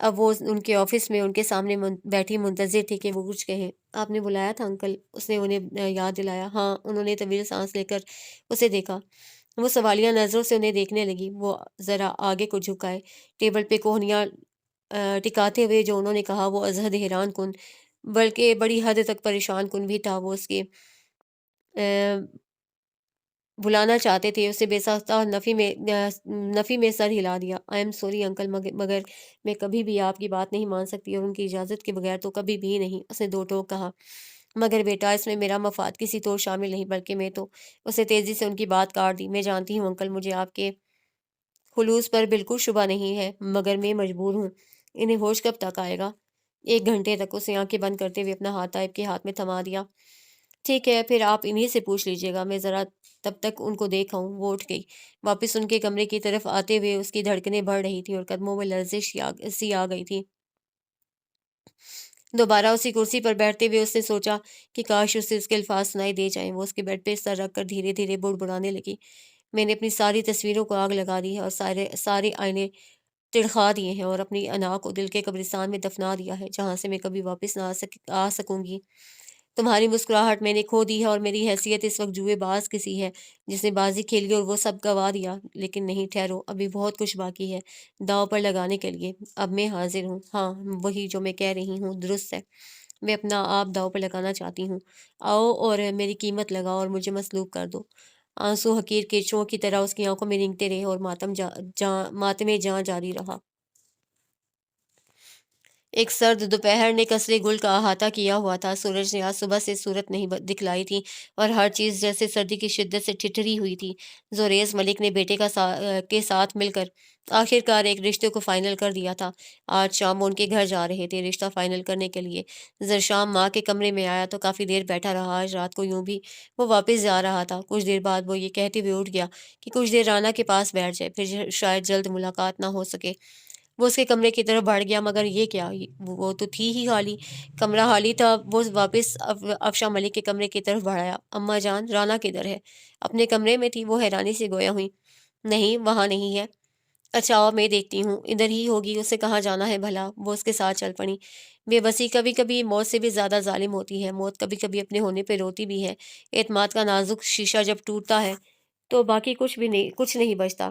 S1: اب وہ ان کے آفس میں ان کے سامنے بیٹھی منتظر تھی کہ وہ کچھ کہیں۔ آپ نے بلایا تھا انکل؟ اس نے انہیں یاد دلایا۔ ہاں۔ انہوں نے طویل سانس لے کر اسے دیکھا۔ وہ سوالیہ نظروں سے انہیں دیکھنے لگی۔ وہ ذرا آگے کو جھکائے، ٹیبل پہ کوہنیاں ٹکاتے ہوئے جو انہوں نے کہا وہ ازحد حیران کن، بلکہ بڑی حد تک پریشان کن بھی تھا۔ وہ اس کے بلانا چاہتے تھے، اسے بے ساختہ نفی میں سر ہلا دیا۔ آئی ایم سوری انکل، مگر میں کبھی بھی آپ کی بات نہیں مان سکتی، اور ان کی اجازت کے بغیر تو کبھی بھی نہیں، اس نے دو ٹوک کہا۔ مگر بیٹا، اس میں میرا مفاد کسی طور شامل نہیں، بلکہ میں تو اسے تیزی سے ان کی بات کاٹ دی۔ میں جانتی ہوں انکل، مجھے آپ کے خلوص پر بالکل شبہ نہیں ہے، مگر میں مجبور ہوں۔ انہیں ہوش کب تک آئے گا؟ 1 گھنٹے تک۔ اسے آنکھیں بند کرتے ہوئے اپنا ہاتھ طائب کے ہاتھ میں تھما دیا۔ ٹھیک ہے، پھر آپ انہی سے پوچھ لیجئے گا، میں ذرا تب تک ان کو دیکھ آؤں۔ وہ اٹھ گئی۔ واپس ان کے کمرے کی طرف آتے ہوئے اس کی دھڑکنیں بڑھ رہی تھیں اور قدموں میں لرزش سی آ گئی تھی۔ دوبارہ اسی کرسی پر بیٹھتے ہوئے اس نے سوچا کہ کاش اسے اس کے الفاظ سنائی دے جائیں۔ وہ اس کے بیڈ پہ سر رکھ کر دھیرے دھیرے بڑبڑانے لگی۔ میں نے اپنی ساری تصویروں کو آگ لگا دی ہے، اور سارے آئینے تڑخا دیے ہیں، اور اپنی انا کو دل کے قبرستان میں دفنا دیا ہے، جہاں سے میں کبھی واپس نہ آ سکوں گی۔ تمہاری مسکراہٹ میں نے کھو دی ہے، اور میری حیثیت اس وقت جوئے باز کسی ہے جس نے بازی کھیلی اور وہ سب گوا دیا۔ لیکن نہیں، ٹھہرو، ابھی بہت کچھ باقی ہے داؤ پر لگانے کے لیے۔ اب میں حاضر ہوں۔ ہاں، وہی جو میں کہہ رہی ہوں درست ہے، میں اپنا آپ داؤ پر لگانا چاہتی ہوں۔ آؤ اور میری قیمت لگاؤ اور مجھے مسلوب کر دو۔ آنسو حقیر کیچوؤں کی طرح اس کی آنکھوں میں رینگتے رہے، اور ماتم جاں جاری رہا۔ ایک سرد دوپہر نے قصرِ گل کا احاطہ کیا ہوا تھا۔ سورج نے آج صبح سے صورت نہیں دکھلائی تھی، اور ہر چیز جیسے سردی کی شدت سے ٹھٹری ہوئی تھی۔ زوریز ملک نے بیٹے کے ساتھ مل کر آخر کار ایک رشتے کو فائنل کر دیا تھا۔ آج شام وہ ان کے گھر جا رہے تھے رشتہ فائنل کرنے کے لیے۔ زرشام ماں کے کمرے میں آیا تو کافی دیر بیٹھا رہا۔ آج رات کو یوں بھی وہ واپس جا رہا تھا۔ کچھ دیر بعد وہ یہ کہتے ہوئے اٹھ گیا کہ کچھ دیر رانا کے پاس بیٹھ جائے، پھر شاید جلد ملاقات نہ ہو سکے۔ وہ اس کے کمرے کی طرف بڑھ گیا، مگر یہ کیا، وہ تو تھی ہی خالی، کمرہ خالی تھا۔ وہ واپس افشاں ملک کے کمرے کی طرف بڑھایا۔ اماں جان، رانا کدھر ہے؟ اپنے کمرے میں تھی، وہ حیرانی سے گویا ہوئی۔ نہیں، وہاں نہیں ہے۔ اچھا آؤ میں دیکھتی ہوں، ادھر ہی ہوگی، اسے کہاں جانا ہے بھلا؟ وہ اس کے ساتھ چل پڑی۔ بے بسی کبھی کبھی موت سے بھی زیادہ ظالم ہوتی ہے۔ موت کبھی کبھی اپنے ہونے پہ روتی بھی ہے۔ اعتماد کا نازک شیشہ جب ٹوٹتا ہے تو باقی کچھ نہیں بچتا۔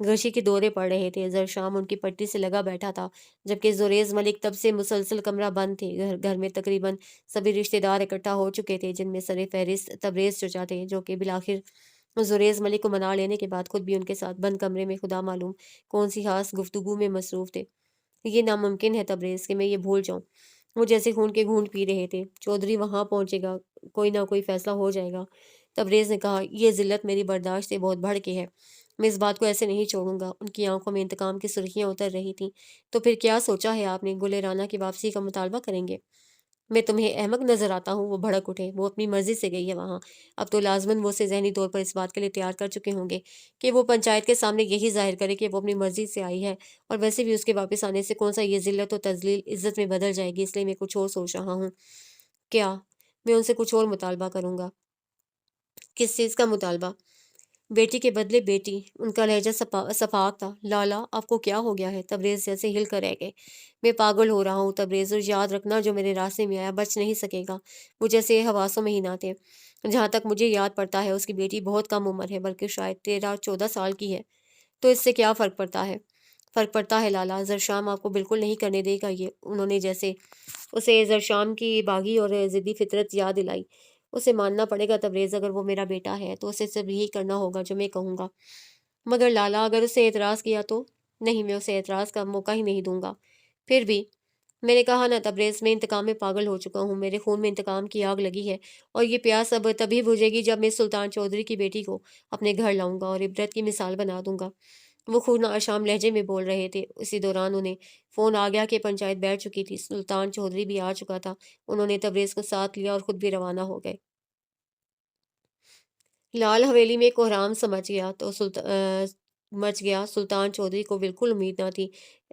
S1: غشی کے دورے پڑ رہے تھے۔ زرشام ان کی پٹی سے لگا بیٹھا تھا، جبکہ زریز ملک تب سے مسلسل کمرہ بند تھے۔ گھر میں تقریباً سبھی رشتہ دار اکٹھا ہو چکے تھے، جن میں سر فہرست تبریز چچا تھے، جو کہ بالآخر زریز ملک کو منا لینے کے بعد خود بھی ان کے ساتھ بند کمرے میں خدا معلوم کون سی خاص گفتگو میں مصروف تھے۔ یہ ناممکن ہے تبریز کہ میں یہ بھول جاؤں۔ وہ جیسے خون کے گھونٹ پی رہے تھے۔ چودھری وہاں پہنچے گا، کوئی نہ کوئی فیصلہ ہو جائے گا۔ تبریز نے کہا، یہ ذلت میری برداشت سے بہت بڑھ کے ہے، میں اس بات کو ایسے نہیں چھوڑوں گا۔ ان کی آنکھوں میں انتقام کی سرخیاں اتر رہی تھیں۔ تو پھر کیا سوچا ہے آپ نے؟ گل رانا کی واپسی کا مطالبہ کریں گے؟ میں تمہیں احمق نظر آتا ہوں؟ وہ بھڑک اٹھے۔ وہ اپنی مرضی سے گئی ہے وہاں، اب تو لازماً وہ اسے ذہنی طور پر اس بات کے لیے تیار کر چکے ہوں گے کہ وہ پنچایت کے سامنے یہی ظاہر کرے کہ وہ اپنی مرضی سے آئی ہے، اور ویسے بھی اس کے واپس آنے سے کون سا یہ ذلت و تذلیل عزت میں بدل جائے گی، اس لیے میں کچھ اور سوچ رہا ہوں۔ کیا؟ میں ان سے کچھ اور مطالبہ کروں گا۔ کس چیز کا مطالبہ؟ بیٹی کے بدلے بیٹی۔ ان کا لہجہ صفاق تھا۔ لالا، آپ کو کیا ہو گیا ہے؟ تبریز جیسے ہل کر رہ گئے۔ میں پاگل ہو رہا ہوں تبریز، اور یاد رکھنا جو میرے راستے میں آیا بچ نہیں سکے گا۔ وہ جیسے حواسوں میں ہی نہ تھے۔ جہاں تک مجھے یاد پڑتا ہے اس کی بیٹی بہت کم عمر ہے، بلکہ شاید 13-14 سال کی ہے۔ تو اس سے کیا فرق پڑتا ہے؟ فرق پڑتا ہے لالا، زرشام آپ کو بالکل نہیں کرنے دے گا یہ۔ انہوں نے جیسے اسے زرشام کی باغی اور ضدی فطرت یاد دلائی۔ اسے ماننا پڑے گا تبریز، اگر وہ میرا بیٹا ہے تو اسے صرف یہی کرنا ہوگا جو میں کہوں گا۔ مگر لالا، اگر اسے اعتراض کیا تو؟ نہیں، میں اسے اعتراض کا موقع ہی نہیں دوں گا۔ پھر بھی میں نے کہا نا تبریز، میں انتقام میں پاگل ہو چکا ہوں۔ میرے خون میں انتقام کی آگ لگی ہے، اور یہ پیاس اب تبھی بجھے گی جب میں سلطان چودھری کی بیٹی کو اپنے گھر لاؤں گا اور عبرت کی مثال بنا دوں گا۔ وہ خود آشام لہجے میں بول رہے تھے۔ اسی دوران انہیں فون آ گیا کہ پنچایت بیٹھ چکی تھی، سلطان چودھری بھی آ چکا تھا۔ انہوں نے تبریز کو ساتھ لیا اور خود بھی روانہ ہو گئے۔ لال حویلی میں کوہرام مچ گیا۔ سلطان چودھری کو بالکل امید نہ تھی،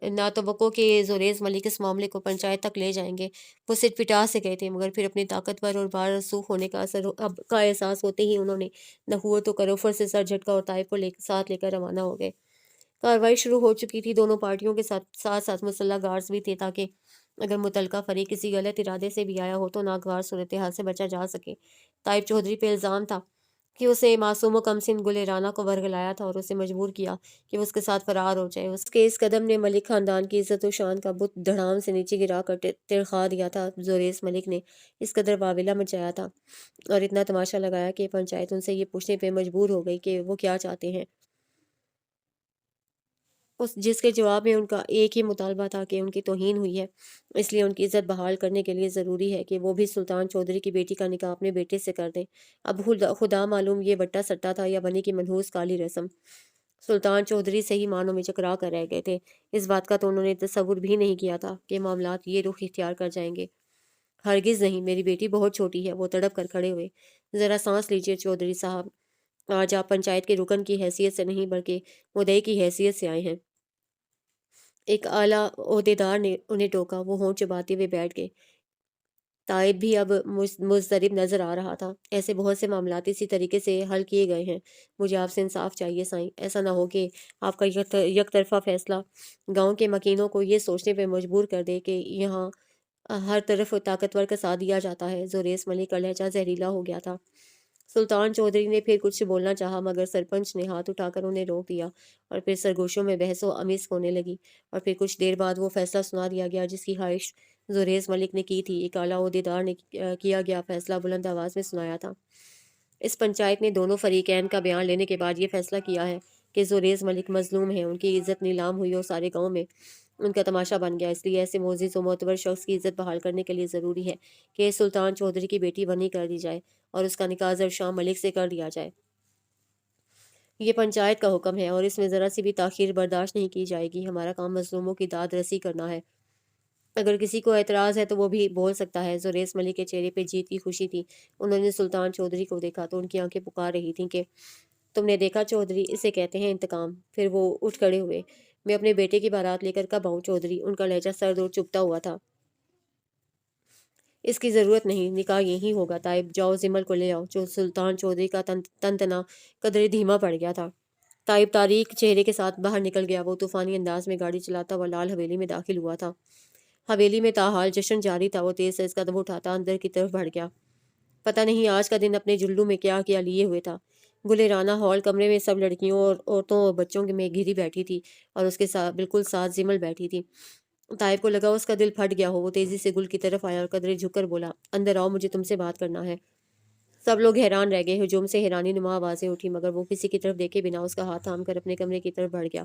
S1: نہ توقع کہ زریز ملک اس معاملے کو پنچایت تک لے جائیں گے۔ وہ سٹ پٹا سے گئے تھے، مگر پھر اپنے طاقتور اور بار رسوخ ہونے کا احساس ہوتے ہی انہوں نے نخوت و کروفر سے سر جھٹکا اور طائف کو ساتھ لے کر روانہ ہو گئے۔ کارروائی شروع ہو چکی تھی۔ دونوں پارٹیوں کے ساتھ مسلح گارڈز بھی تھے، تاکہ اگر متعلقہ فریق کسی غلط ارادے سے بھی آیا ہو تو ناگوار صورتحال سے بچا جا سکے۔ طائف چودھری پہ الزام تھا کہ اسے معصوم و کم سن گل رانا کو ورگلایا تھا اور اسے مجبور کیا کہ وہ اس کے ساتھ فرار ہو جائے۔ اس کے اس قدم نے ملک خاندان کی عزت و شان کا بت دھڑام سے نیچے گرا کر ترخا دیا تھا۔ زریز ملک نے اس قدر واویلا مچایا تھا اور اتنا تماشا لگایا کہ پنچایت ان سے یہ پوچھنے پہ مجبور ہو گئی کہ وہ کیا چاہتے ہیں، جس کے جواب میں ان کا ایک ہی مطالبہ تھا کہ ان کی توہین ہوئی ہے، اس لیے ان کی عزت بحال کرنے کے لیے ضروری ہے کہ وہ بھی سلطان چودھری کی بیٹی کا نکاح اپنے بیٹے سے کر دیں۔ اب خدا معلوم یہ وٹا سٹا تھا یا بنی کی منحوس کالی رسم۔ سلطان چودھری صحیح معنوں میں چکرا کر رہ گئے تھے۔ اس بات کا تو انہوں نے تصور بھی نہیں کیا تھا کہ معاملات یہ رخ اختیار کر جائیں گے۔ ہرگز نہیں، میری بیٹی بہت چھوٹی ہے۔ وہ تڑپ کر کھڑے ہوئے۔ ذرا سانس لیجئے چودھری صاحب، آج آپ پنچایت کے رکن کی حیثیت سے نہیں بلکہ مدعی کی حیثیت سے آئے ہیں۔ ایک اعلیٰ عہدیدار نے انہیں ٹوکا۔ وہ ہونٹ چباتے ہوئے بیٹھ گئے۔ تائب بھی اب مضطرب نظر آ رہا تھا۔ ایسے بہت سے معاملات اسی طریقے سے حل کیے گئے ہیں۔ مجھے آپ سے انصاف چاہیے سائیں، ایسا نہ ہو کہ آپ کا یک طرفہ فیصلہ گاؤں کے مکینوں کو یہ سوچنے پہ مجبور کر دے کہ یہاں ہر طرف طاقتور کا ساتھ دیا جاتا ہے۔ زریز ملک کا لہجہ زہریلا ہو گیا تھا۔ سلطان چودھری نے پھر کچھ بولنا چاہا، مگر سرپنچ نے ہاتھ اٹھا کر انہیں روک دیا، اور پھر سرگوشوں میں بحث و امس ہونے لگی، اور پھر کچھ دیر بعد وہ فیصلہ سنا دیا گیا جس کی خواہش زریز ملک نے کی تھی۔ ایک اعلیٰ عہدیدار نے کیا گیا فیصلہ بلند آواز میں سنایا تھا۔ اس پنچایت نے دونوں فریقین کا بیان لینے کے بعد یہ فیصلہ کیا ہے کہ زریز ملک مظلوم ہیں، ان کی عزت نیلام ہوئی اور سارے گاؤں میں ان کا تماشا بن گیا۔ اس لیے ایسے معزز و معتبر شخص کی عزت بحال کرنے کے لیے ضروری ہے کہ سلطان چودھری کی بیٹی بنی کر دی جائے اور اس کا نکاح زرشام ملک سے کر دیا جائے۔ یہ پنچایت کا حکم ہے اور اس میں ذرا سی بھی تاخیر برداشت نہیں کی جائے گی۔ ہمارا کام مظلوموں کی داد رسی کرنا ہے۔ اگر کسی کو اعتراض ہے تو وہ بھی بول سکتا ہے۔ زریز ملک کے چہرے پہ جیت کی خوشی تھی۔ انہوں نے سلطان چودھری کو دیکھا تو ان کی آنکھیں پکار رہی تھیں کہ تم نے دیکھا چودھری، اسے کہتے ہیں انتقام۔ پھر وہ اٹھ کھڑے ہوئے۔ میں اپنے بیٹے کی بارات لے کر کب آؤں چودھری؟ ان کا لہجہ سرد اور چبھتا ہوا تھا۔ اس کی ضرورت نہیں، نکاح یہی ہوگا۔ طائب، جاؤ زمل کو لے آؤ۔ سلطان چودھری کا تنتنا قدرے دھیما پڑ گیا تھا۔ طائب تاریک چہرے کے ساتھ باہر نکل گیا۔ وہ طوفانی انداز میں گاڑی چلاتا ہوا لال حویلی میں داخل ہوا تھا۔ حویلی میں تاحال جشن جاری تھا۔ وہ تیز تیز قدم اٹھاتا اندر کی طرف بڑھ گیا۔ پتہ نہیں آج کا دن اپنے جلدوں میں کیا کیا لیے ہوئے تھا۔ گل رانا ہال کمرے میں سب لڑکیوں اور عورتوں اور بچوں میں گھری بیٹھی تھی اور اس کے ساتھ بالکل ساتھ زمل بیٹھی تھی۔ طائب کو لگا اس کا دل پھٹ گیا ہو۔ وہ تیزی سے گل کی طرف آیا اور قدرے جھک کر بولا، اندر آؤ، مجھے تم سے بات کرنا ہے۔ سب لوگ حیران رہ گئے۔ ہجوم سے حیرانی نما آوازیں اٹھی، مگر وہ کسی کی طرف دیکھے بنا اس کا ہاتھ تھام کر اپنے کمرے کی طرف بڑھ گیا۔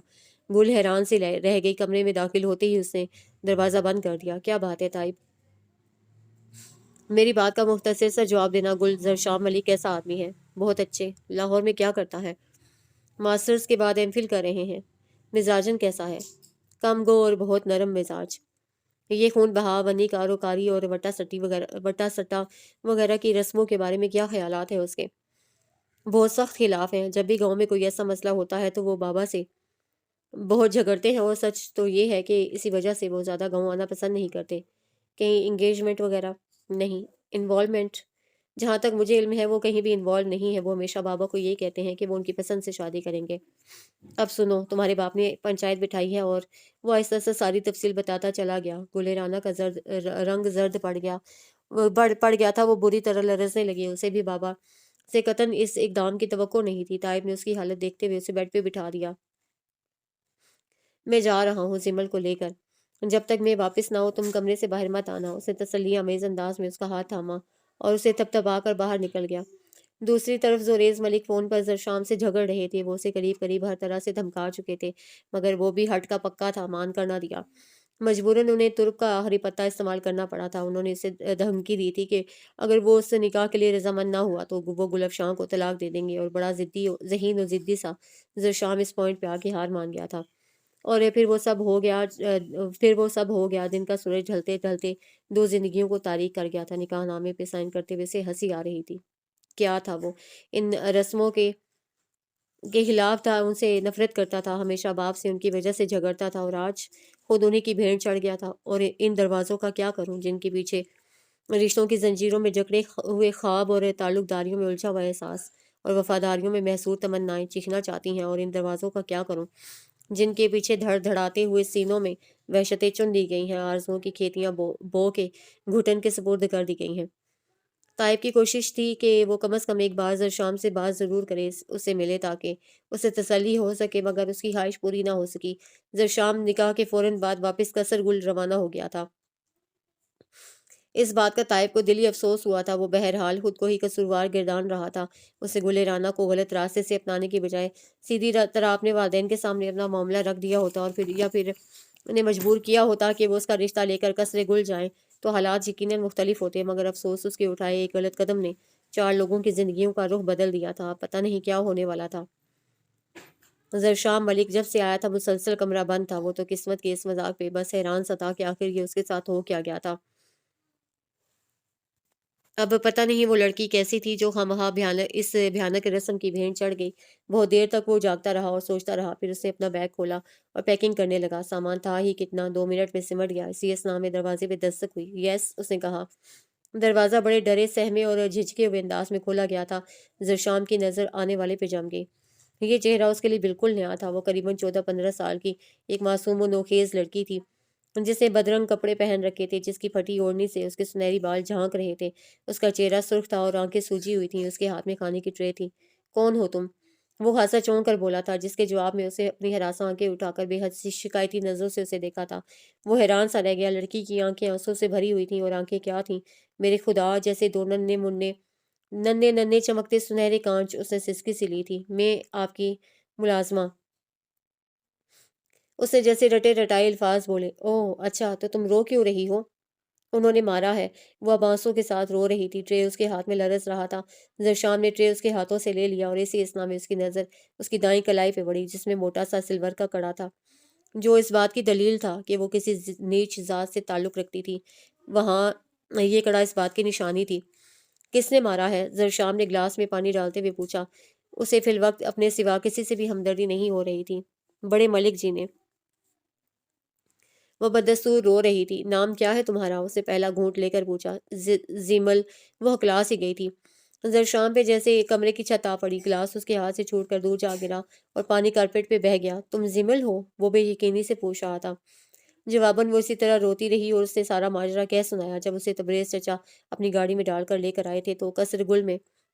S1: گل حیران سے رہ گئی۔ کمرے میں داخل ہوتے ہی اس نے دروازہ بند کر دیا۔ کیا بات ہے طائب؟ میری بات کا مختصر سا جواب دینا۔ گل زرشام ملک کیسا آدمی ہے؟ بہت اچھے۔ لاہور میں کیا کرتا ہے؟ ماسٹرز کے بعد ایم فل کر رہے ہیں۔ مزاجن کیسا ہے؟ کم گو اور بہت نرم مزاج۔ یہ خون بہا، بنی کاروکاری اور وٹا سٹا وغیرہ کی رسموں کے بارے میں کیا خیالات ہیں اس کے؟ بہت سخت خلاف ہیں۔ جب بھی گاؤں میں کوئی ایسا مسئلہ ہوتا ہے تو وہ بابا سے بہت جھگڑتے ہیں، اور سچ تو یہ ہے کہ اسی وجہ سے وہ زیادہ گاؤں آنا پسند نہیں کرتے۔ کہیں انگیجمنٹ وغیرہ؟ نہیں۔ انوالومنٹ؟ جہاں تک مجھے علم ہے وہ کہیں بھی انوالو نہیں ہے۔ وہ ہمیشہ بابا کو یہ کہتے ہیں کہ وہ ان کی پسند سے شادی کریں گے۔ اب سنو، تمہارے باپ نے پنچایت بٹھائی ہے، اور وہ آہستہ آہستہ ساری تفصیل بتاتا چلا گیا۔ گل رانا کا رنگ زرد پڑ گیا تھا۔ وہ بری طرح لرزنے لگی۔ اسے بھی بابا سے قطعاً اس اقدام کی توقع نہیں تھی۔ طائب نے اس کی حالت دیکھتے ہوئے اسے بیڈ پہ بٹھا دیا۔ میں جا رہا ہوں زمل کو لے کر۔ جب تک میں واپس نہ ہو تم کمرے سے باہر مت آنا۔ اس نے تسلی آمیز انداز میں اس کا ہاتھ تھاما اور اسے تبتبا کر باہر نکل گیا۔ دوسری طرف زوریز ملک فون پر زرشام سے جھگڑ رہے تھے۔ وہ اسے قریب ہر طرح سے دھمکا چکے تھے، مگر وہ بھی ہٹ کا پکا تھا، مان کر نہ دیا۔ مجبوراً انہیں ترک کا آخری پتہ استعمال کرنا پڑا تھا۔ انہوں نے اسے دھمکی دی تھی کہ اگر وہ اس سے نکاح کے لیے رضامند نہ ہوا تو وہ گل افشاں کو طلاق دے دیں گے، اور بڑا ذہین و ضدی سا زرشام اس پوائنٹ پہ آ کے ہار مان گیا تھا۔ اور پھر وہ سب ہو گیا۔ دن کا سورج ڈھلتے ڈھلتے دو زندگیوں کو تاریک کر گیا تھا۔ نکاح نامے پہ سائن کرتے ہوئے سے ہنسی آ رہی تھی۔ کیا تھا وہ؟ ان رسموں کے خلاف تھا، ان سے نفرت کرتا تھا، ہمیشہ باپ سے ان کی وجہ سے جھگڑتا تھا، اور آج خود انہیں کی بھیڑ چڑھ گیا تھا۔ اور ان دروازوں کا کیا کروں جن کے پیچھے رشتوں کی زنجیروں میں جکڑے ہوئے خواب اور تعلق داریوں میں الجھا ہوا احساس اور وفاداریوں میں محصور تمنائیں چیخنا چاہتی ہیں؟ اور ان دروازوں کا کیا کروں جن کے پیچھے دھڑ دھڑاتے ہوئے سینوں میں وحشتیں چن لی گئی ہیں، آرزوؤں کی کھیتیاں بو کے گھٹن کے سپرد کر دی گئی ہیں؟ طائب کی کوشش تھی کہ وہ کم از کم ایک بار زرشام سے بات ضرور کرے، اسے ملے تاکہ اسے تسلی ہو سکے، مگر اس کی خواہش پوری نہ ہو سکی۔ زرشام نکاح کے فوراً بعد واپس قصر گل روانہ ہو گیا تھا۔ اس بات کا طائب کو دلی افسوس ہوا تھا۔ وہ بہرحال خود کو ہی قصوروار گردان رہا تھا۔ اسے گل رانا کو غلط راستے سے اپنانے کی بجائے سیدھی طرح اپنے والدین کے سامنے اپنا معاملہ رکھ دیا ہوتا، اور پھر انہیں مجبور کیا ہوتا کہ وہ اس کا رشتہ لے کر قصر گل جائیں، تو حالات یقیناً مختلف ہوتے، مگر افسوس اس کے اٹھائے ایک غلط قدم نے 4 لوگوں کی زندگیوں کا رخ بدل دیا تھا۔ پتہ نہیں کیا ہونے والا تھا۔ زرشام ملک جب سے آیا تھا مسلسل کمرہ بند تھا۔ وہ تو قسمت کے اس مذاق پہ بس حیران سا تھا کہ آخر یہ اس کے ساتھ ہو کیا گیا تھا۔ اب پتہ نہیں وہ لڑکی کیسی تھی جو خواہاں اس بھیانک رسم کی بھیڑ چڑھ گئی۔ بہت دیر تک وہ جاگتا رہا اور سوچتا رہا، پھر اس نے اپنا بیگ کھولا اور پیکنگ کرنے لگا۔ سامان تھا ہی کتنا، 2 منٹ میں سمٹ گیا۔ اسی اسنا میں دروازے پہ دستک ہوئی۔ یس، اس نے کہا۔ دروازہ بڑے ڈرے سہمے اور جھجکے ہوئے انداز میں کھولا گیا تھا۔ زرشام کی نظر آنے والے پہ جم گئی۔ یہ چہرہ اس کے لیے بالکل نیا تھا۔ وہ قریباً 14-15 سال کی ایک معصوم و نوخیز لڑکی تھی جس نے بدرنگ کپڑے پہن رکھے تھے، جس کی پھٹی اوڑھنی سے اس کے سنہری بال جھانک رہے تھے۔ اس کا چہرہ سرخ تھا اور آنکھیں سوجی ہوئی تھیں۔ اس کے ہاتھ میں کھانے کی ٹرے تھی۔ کون ہو تم؟ وہ خاصا چونک کر بولا تھا، جس کے جواب میں اسے اپنی ہراساں آنکھیں اٹھا کر بے حد شکایتی نظروں سے اسے دیکھا تھا۔ وہ حیران سا رہ گیا۔ لڑکی کی آنکھیں آنسوں سے بھری ہوئی تھیں، اور آنکھیں کیا تھیں، میرے خدا، جیسے دو ننھے چمکتے سنہرے کانچ۔ اس نے سسکی سی لی تھی۔ میں آپ کی ملازمہ۔ اس نے جیسے رٹے رٹائے الفاظ بولے۔ اوہ اچھا، تو تم رو کیوں رہی ہو؟ انہوں نے مارا ہے۔ وہ اب آنسوں کے ساتھ رو رہی تھی۔ ٹرے اس کے ہاتھ میں لرز رہا تھا۔ زرشام نے ٹرے اس کے ہاتھوں سے لے لیا، اور اسی اسنا میں اس کی نظر اس کی دائیں کلائی پہ پڑی، جس میں موٹا سا سلور کا کڑا تھا، جو اس بات کی دلیل تھا کہ وہ کسی نیچ ذات سے تعلق رکھتی تھی۔ وہاں یہ کڑا اس بات کی نشانی تھی۔ کس نے مارا ہے؟ زرشام نے گلاس میں پانی ڈالتے ہوئے پوچھا۔ اسے فی الوقت اپنے سوا کسی سے بھی ہمدردی نہیں ہو رہی تھی۔ بڑے ملک جی نے۔ وہ بدستور رو رہی تھی۔ نام کیا ہے تمہارا؟ اسے پہلا گھونٹ لے کر پوچھا۔ زیمل۔ وہ کلاس ہی گئی تھی۔ زرشام پہ جیسے کمرے کی چھت آ پڑی۔ گلاس اس کے ہاتھ سے چھوٹ کر دور جا گرا اور پانی کارپیٹ پہ بہہ گیا۔ تم زیمل ہو؟ وہ بے یقینی سے پوچھ رہا تھا۔ جواباً وہ اسی طرح روتی رہی، اور اس نے سارا ماجرا کہہ سنایا۔ جب اسے تبریز چچا اپنی گاڑی میں ڈال کر لے کر آئے تھے تو قصر گل میں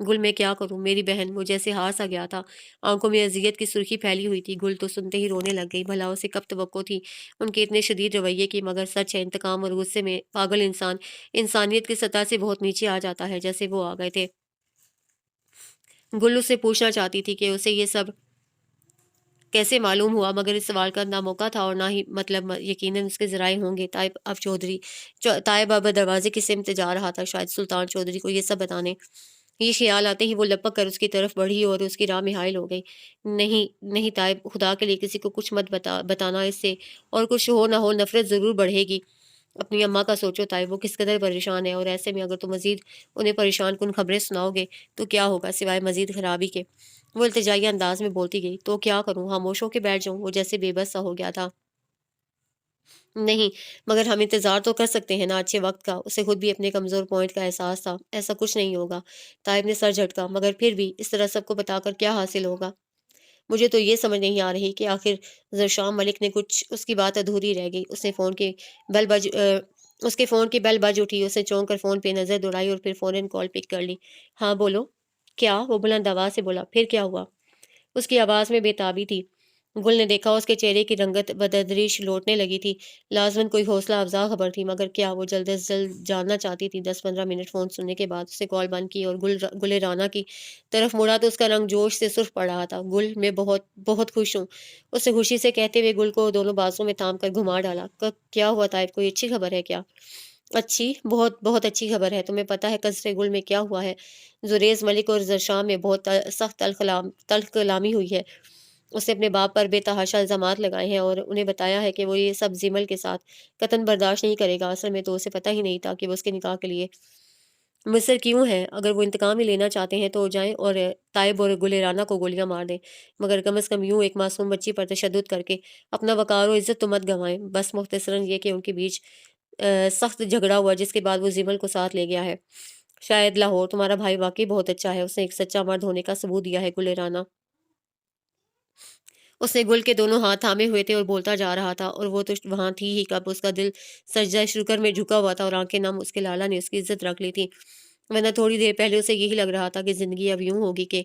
S1: گل میں کیا کروں میری بہن، وہ جیسے ہار سا گیا تھا، آنکھوں میں اذیت کی سرخی پھیلی ہوئی تھی۔ گل تو سنتے ہی رونے لگ گئی۔ بھلا اسے کب توقع تھی ان کے اتنے شدید رویے کی؟ مگر سچ ہے، انتقام اور غصے میں پاگل انسان انسانیت کی سطح سے بہت نیچے آ جاتا ہے، جیسے وہ آ گئے تھے۔ گل اس سے پوچھنا چاہتی تھی کہ اسے یہ سب کیسے معلوم ہوا، مگر اس سوال کا نہ موقع تھا اور نہ ہی مطلب۔ یقیناً اس کے ذرائع ہوں گے۔ طائب اب دروازے کی سمت جا رہا تھا، شاید سلطان چودھری کو یہ سب بتانے۔ یہ خیال آتے ہی وہ لپک کر اس کی طرف بڑھی اور اس کی راہ میں حائل ہو گئی۔ نہیں نہیں طائب، خدا کے لیے کسی کو کچھ مت بتانا، اس سے اور کچھ ہو نہ ہو نفرت ضرور بڑھے گی۔ اپنی اماں کا سوچو طائب، وہ کس قدر پریشان ہے، اور ایسے میں اگر تم مزید انہیں پریشان کن خبریں سناؤ گے تو کیا ہوگا سوائے مزید خرابی کے؟ وہ التجائی انداز میں بولتی گئی۔ تو کیا کروں، خاموش ہو کے بیٹھ جاؤں؟ وہ جیسے بے بس سا ہو گیا تھا۔ نہیں، مگر ہم انتظار تو کر سکتے ہیں نا اچھے وقت کا۔ اسے خود بھی اپنے کمزور پوائنٹ کا احساس تھا۔ ایسا کچھ نہیں ہوگا۔ طائب نے سر جھٹکا۔ مگر پھر بھی اس طرح سب کو بتا کر کیا حاصل ہوگا؟ مجھے تو یہ سمجھ نہیں آ رہی کہ آخر زرشام ملک نے کچھ، اس کی بات ادھوری رہ گئی۔ بیل بج اس کے فون کی بیل بج اٹھی۔ اس نے چونک کر فون پہ نظر دوڑائی اور پھر فوراً کال پک کر لی۔ ہاں بولو۔ کیا؟ وہ بلند آواز سے بولا۔ پھر کیا ہوا؟ اس کی آواز میں بے تابی تھی۔ گل نے دیکھا اس کے چہرے کی رنگت بتدریج لوٹنے لگی تھی۔ لازماً کوئی حوصلہ افزا خبر تھی، مگر کیا؟ وہ جلد از جلد جاننا چاہتی تھی۔ 10-15 منٹ فون سننے کے بعد اس نے کال بند کی اور گل رانا کی طرف مڑا تو اس کا رنگ جوش سے سرخ پڑ رہا تھا۔ گل، میں بہت بہت خوش ہوں، اس نے خوشی سے کہتے ہوئے گل کو دونوں بازوں میں تھام کر گھما ڈالا۔ کیا ہوا طائب، کوئی اچھی خبر ہے کیا؟ اچھی؟ بہت بہت اچھی خبر ہے۔ تمہیں پتہ ہے قصر گل میں کیا ہوا ہے؟ زریز ملک اور زرشام میں بہت سخت تلخ کلامی ہوئی ہے۔ اس نے اپنے باپ پر بے تحاشا الزامات لگائے ہیں اور انہیں بتایا ہے کہ وہ یہ سب زمل کے ساتھ قطعاً برداشت نہیں کرے گا۔ اصل میں تو اسے پتہ ہی نہیں تھا کہ وہ اس کے نکاح کے لیے مصر کیوں ہے۔ اگر وہ انتقام ہی لینا چاہتے ہیں تو جائیں اور طائب اور گل رانا کو گولیاں مار دیں، مگر کم از کم یوں ایک معصوم بچی پر تشدد کر کے اپنا وقار و عزت تو مت گنوائیں۔ بس مختصراً یہ کہ ان کے بیچ سخت جھگڑا ہوا، جس کے بعد وہ زمل کو ساتھ لے گیا ہے۔ شاید لاہور۔ تمہارا بھائی واقعی بہت اچھا ہے، اس نے ایک سچا مرد ہونے کا ثبوت دیا ہے۔ گل رانا، اس نے گل کے دونوں ہاتھ تھامے ہوئے تھے اور بولتا جا رہا تھا، اور وہ تو وہاں تھی ہی کب اس کا دل سجدہ شکر میں جھکا ہوا تھا اور آنکھیں نم۔ اس کے لالا نے اس کی عزت رکھ لی تھی، ورنہ تھوڑی دیر پہلے اسے یہی لگ رہا تھا کہ زندگی اب یوں ہوگی کہ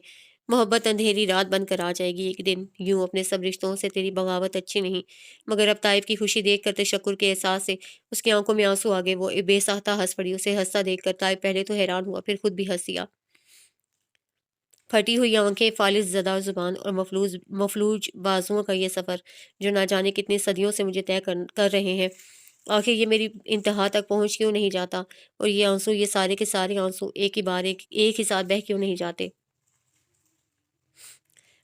S1: محبت اندھیری رات بن کر آ جائے گی ایک دن۔ یوں اپنے سب رشتوں سے تیری بغاوت اچھی نہیں۔ مگر اب طائب کی خوشی دیکھ کر تشکر کے احساس سے اس کی آنکھوں میں آنسو آ گئے۔ وہ بے ساختہ ہنس پڑی۔ اسے ہنستا دیکھ کر طائب پہلے تو حیران ہوا، پھر خود بھی ہنس دیا۔ پھٹی ہوئی آنکھیں، فالس زدہ زبان اور مفلوج بازوؤں کا یہ سفر جو نہ جانے کتنی صدیوں سے مجھے طے کر رہے ہیں، آخر یہ میری انتہا تک پہنچ کیوں نہیں جاتا؟ اور یہ آنسو، یہ سارے کے سارے آنسو ایک ہی ساتھ بہہ کیوں نہیں جاتے؟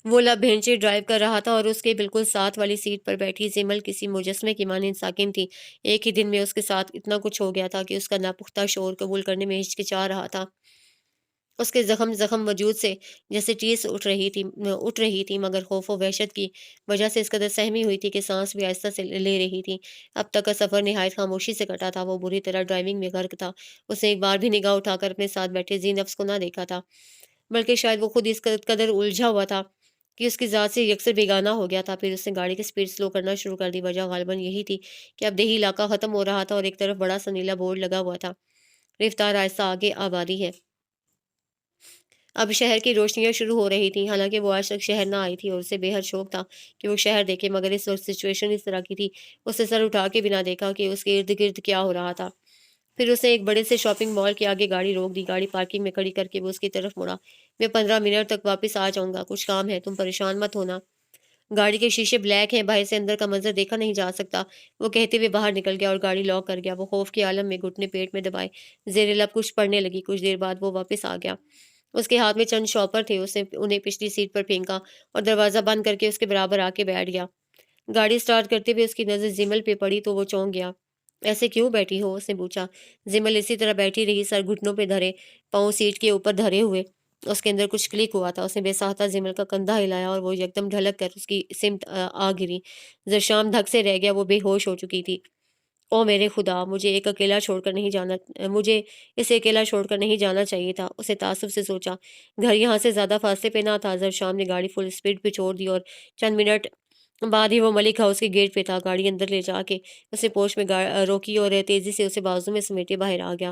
S1: وہ لب بھینچے ڈرائیو کر رہا تھا اور اس کے بالکل ساتھ والی سیٹ پر بیٹھی زمل کسی مجسمے کی مانند ساکن تھی۔ ایک ہی دن میں اس کے ساتھ اتنا کچھ ہو گیا تھا کہ اس کا ناپختہ شعور قبول کرنے میں ہچکچا رہا تھا۔ اس کے زخم وجود سے جیسے ٹیس اٹھ رہی تھی، مگر خوف و وحشت کی وجہ سے اس قدر سہمی ہوئی تھی کہ سانس بھی آہستہ سے لے رہی تھی۔ اب تک کا سفر نہایت خاموشی سے کٹا تھا۔ وہ بری طرح ڈرائیونگ میں غرق تھا۔ اس نے ایک بار بھی نگاہ اٹھا کر اپنے ساتھ بیٹھے ذی نفس کو نہ دیکھا تھا، بلکہ شاید وہ خود اس قدر الجھا ہوا تھا کہ اس کی ذات سے یکسر بیگانہ ہو گیا تھا۔ پھر اس نے گاڑی کی سپیڈ سلو کرنا شروع کر دی۔ وجہ غالباً یہی تھی کہ اب دیہی علاقہ ختم ہو رہا تھا اور ایک طرف بڑا سا نیلا بورڈ لگا ہوا تھا، رفتار آہستہ، آگے آبادی ہے۔ اب شہر کی روشنیاں شروع ہو رہی تھیں، حالانکہ وہ آج تک شہر نہ آئی تھی اور اسے بے حد شوق تھا کہ وہ شہر دیکھے، مگر اس وقت سچویشن اس طرح کی تھی، اس نے سر اٹھا کے بنا دیکھا کہ اس کے ارد گرد کیا ہو رہا تھا۔ پھر اس نے ایک بڑے سے شاپنگ مال کے آگے گاڑی روک دی۔ گاڑی پارکنگ میں کھڑی کر کے وہ اس کی طرف مڑا۔ میں 15 منٹ تک واپس آ جاؤں گا، کچھ کام ہے، تم پریشان مت ہونا۔ گاڑی کے شیشے بلیک ہیں، باہر سے اندر کا منظر دیکھا نہیں جا سکتا، وہ کہتے ہوئے باہر نکل گیا اور گاڑی لاک کر گیا۔ وہ خوف کے عالم میں گھٹنے پیٹ میں دبائے زیر لب کچھ پڑھنے لگی۔ کچھ دیر بعد وہ واپس آ گیا۔ اس کے ہاتھ میں چند شاپر تھے۔ اس نے انہیں پچھلی سیٹ پر پھینکا اور دروازہ بند کر کے اس کے برابر آ کے بیٹھ گیا۔ گاڑی سٹارٹ کرتے ہوئے اس کی نظر زمل پہ پڑی تو وہ چونک گیا۔ ایسے کیوں بیٹھی ہو؟ اس نے پوچھا۔ زمل اسی طرح بیٹھی رہی، سر گھٹنوں پہ دھرے، پاؤں سیٹ کے اوپر دھرے ہوئے۔ اس کے اندر کچھ کلک ہوا تھا۔ اس نے بے ساختہ زمل کا کندھا ہلایا اور وہ یکدم ڈھلک کر اس کی سمت آ گری۔ زرشام دھک سے رہ گیا، وہ بے ہوش ہو چکی تھی۔ او میرے خدا، مجھے اسے اکیلا چھوڑ کر نہیں جانا چاہیے تھا، اسے تعصب سے سوچا۔ گھر یہاں سے زیادہ فاصلے پہ نہ تھا۔ زرشام نے گاڑی فل سپیڈ پہ چھوڑ دی اور چند منٹ بعد ہی وہ ملک ہاؤس کے گیٹ پہ تھا۔ گاڑی اندر لے جا کے اسے پوش میں روکی اور تیزی سے اسے بازو میں سمیٹے باہر آ گیا۔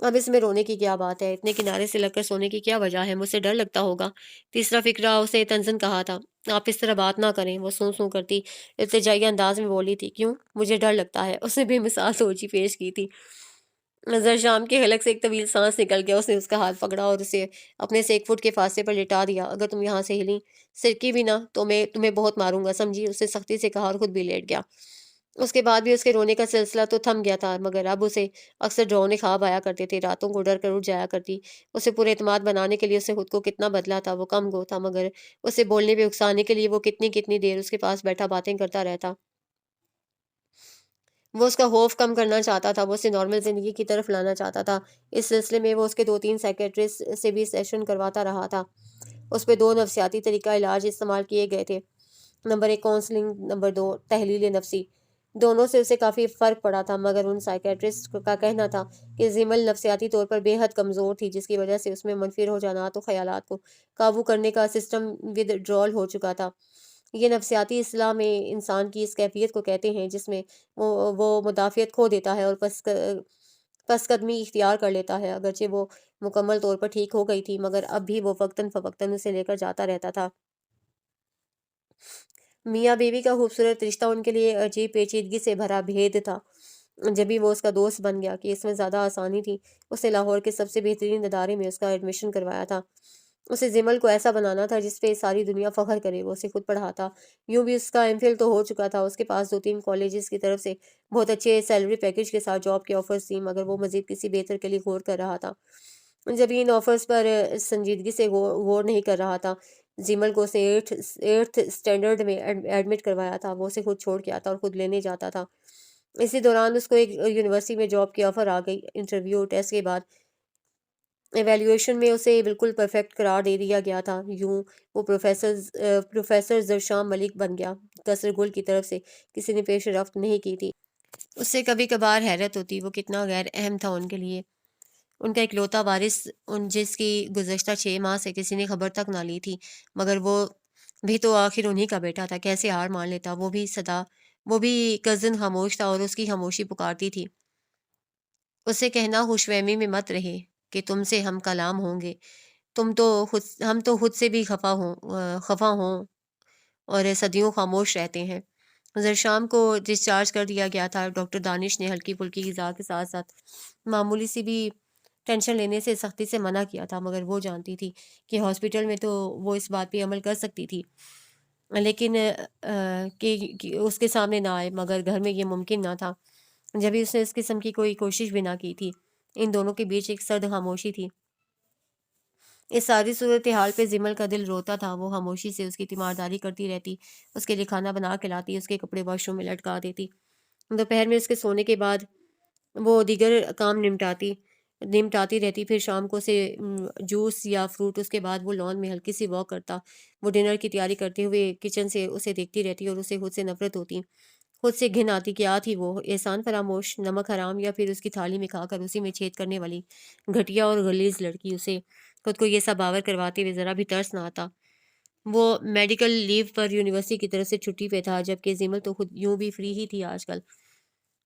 S1: اب اس میں رونے کی کیا بات ہے؟ اتنے کنارے سے لگ کر سونے کی کیا وجہ ہے؟ مجھ سے ڈر لگتا ہوگا۔ تیسرا فقرہ اسے تنزن کہا تھا۔ آپ اس طرح بات نہ کریں، وہ سوں سوں کرتی التجائی انداز میں بولی تھی۔ کیوں؟ مجھے ڈر لگتا ہے۔ اس نے بے مثال توجہ پیش کی تھی۔ نظر شام کے حلق سے ایک طویل سانس نکل گیا۔ اس نے اس کا ہاتھ پکڑا اور اسے اپنے سے 1 فٹ کے فاصلے پر لٹا دیا۔ اگر تم یہاں سے ہلی سرکی بھی نہ تو میں تمہیں بہت ماروں گا، سمجھی؟ اس نے سختی سے کہا اور خود بھی لیٹ گیا۔ اس کے بعد بھی اس کے رونے کا سلسلہ تو تھم گیا تھا، مگر اب اسے اکثر ڈراؤنے خواب آیا کرتے تھے۔ راتوں کو ڈر کر اٹھ جایا کرتی۔ اسے پورے اعتماد بنانے کے لیے اسے خود کو کتنا بدلا تھا۔ وہ کم گو تھا، مگر اسے بولنے پہ اکسانے کے لیے وہ کتنی کتنی دیر اس کے پاس بیٹھا باتیں کرتا رہتا۔ وہ اس کا خوف کم کرنا چاہتا تھا، وہ اسے نارمل زندگی کی طرف لانا چاہتا تھا۔ اس سلسلے میں وہ اس کے 2-3 سائیکیٹرسٹ سے بھی سیشن کرواتا رہا تھا۔ اس پہ 2 نفسیاتی طریقہ علاج استعمال کیے گئے تھے۔ نمبر 1 کاؤنسلنگ، نمبر 2 تحلیل نفسی۔ دونوں سے اسے کافی فرق پڑا تھا، مگر ان سائیکیٹرسٹ کا کہنا تھا کہ زیمل نفسیاتی طور پر بے حد کمزور تھی، جس کی وجہ سے اس میں منفی رجحانات و خیالات کو قابو کرنے کا سسٹم ود ڈرال ہو چکا تھا۔ یہ نفسیاتی اصطلاح میں انسان کی اس کیفیت کو کہتے ہیں جس میں وہ مدافعت کھو دیتا ہے اور پس قدمی اختیار کر لیتا ہے۔ اگرچہ وہ مکمل طور پر ٹھیک ہو گئی تھی، مگر اب بھی وہ وقتاً فوقتاً اسے لے کر جاتا رہتا تھا۔ میاں بیوی کا خوبصورت رشتہ ان کے لیے عجیب پیچیدگی سے بھرا بھید تھا۔ جبھی وہ اس کا دوست بن گیا کہ اس میں زیادہ آسانی تھی۔ اس نے لاہور کے سب سے بہترین ادارے میں اس کا ایڈمیشن کروایا تھا۔ اسے زمل کو ایسا بنانا تھا جس پہ ساری دنیا فخر کرے۔ وہ اسے خود پڑھاتا۔ یوں بھی اس کا ایم فل تو ہو چکا تھا۔ اس کے پاس 2-3 کالجز کی طرف سے بہت اچھے سیلری پیکج کے ساتھ جاب کے آفرز تھیں، مگر وہ مزید کسی بہتر کے لیے غور کر رہا تھا۔ جب ان آفرز پر سنجیدگی سے غور نہیں کر رہا تھا، زیمل کو اسے 8th اسٹینڈرڈ میں ایڈمٹ کروایا تھا۔ وہ اسے خود چھوڑ کے آتا اور خود لینے جاتا تھا۔ اسی دوران اس کو ایک یونیورسٹی میں جاب کی آفر آ گئی۔ انٹرویو ٹیسٹ کے بعد ایویلیویشن میں اسے بالکل پرفیکٹ قرار دے دیا گیا تھا۔ یوں وہ پروفیسر زرشام ملک بن گیا۔ قصر گل کی طرف سے کسی نے پیش رفت نہیں کی تھی۔ اس سے کبھی کبھار حیرت ہوتی وہ کتنا غیر اہم تھا ان کے لیے۔ ان کا اکلوتا وارث، جس کی گزشتہ 6 ماہ سے کسی نے خبر تک نہ لی تھی، مگر وہ بھی تو آخر انہی کا بیٹا تھا، کیسے ہار مان لیتا؟ وہ بھی کزن خاموش تھا اور اس کی خاموشی پکارتی تھی۔ اسے کہنا ہوش فہمی میں مت رہے کہ تم سے ہم کلام ہوں گے، ہم تو خود سے بھی خفا ہوں اور صدیوں خاموش رہتے ہیں۔ زرشام کو ڈسچارج کر دیا گیا تھا۔ ڈاکٹر دانش نے ہلکی پھلکی غذا کے ساتھ ساتھ معمولی سی بھی ٹینشن لینے سے سختی سے منع کیا تھا، مگر وہ جانتی تھی کہ ہاسپٹل میں تو وہ اس بات پہ عمل کر سکتی تھی، لیکن کہ اس کے سامنے نہ آئے، مگر گھر میں یہ ممکن نہ تھا۔ جبھی اس نے اس قسم کی کوئی کوشش بھی نہ کی تھی۔ ان دونوں کے بیچ ایک سرد خاموشی تھی۔ اس ساری صورتحال پہ زمل کا دل روتا تھا۔ وہ خاموشی سے اس کی تیمارداری کرتی رہتی، اس کے لیے کھانا بنا کے لاتی، اس کے کپڑے واش روم میں لٹکا دیتی۔ دوپہر میں اس کے سونے کے بعد وہ دیگر کام نمٹاتی رہتی، پھر شام کو اسے جوس یا فروٹ۔ اس کے بعد وہ لان میں ہلکی سی واک کرتا۔ وہ ڈنر کی تیاری کرتے ہوئے کچن سے اسے دیکھتی رہتی اور اسے خود سے نفرت ہوتی، خود سے گھن آتی۔ کیا تھی وہ؟ احسان فراموش، نمک حرام، یا پھر اس کی تھالی میں کھا کر اسی میں چھید کرنے والی گھٹیا اور غلیظ لڑکی؟ اسے خود کو یہ سب باور کرواتے ہوئے ذرا بھی ترس نہ آتا۔ وہ میڈیکل لیو پر یونیورسٹی کی طرف سے چھٹی پہ تھا، جبکہ زمل تو خود یوں بھی فری ہی تھی آج کل۔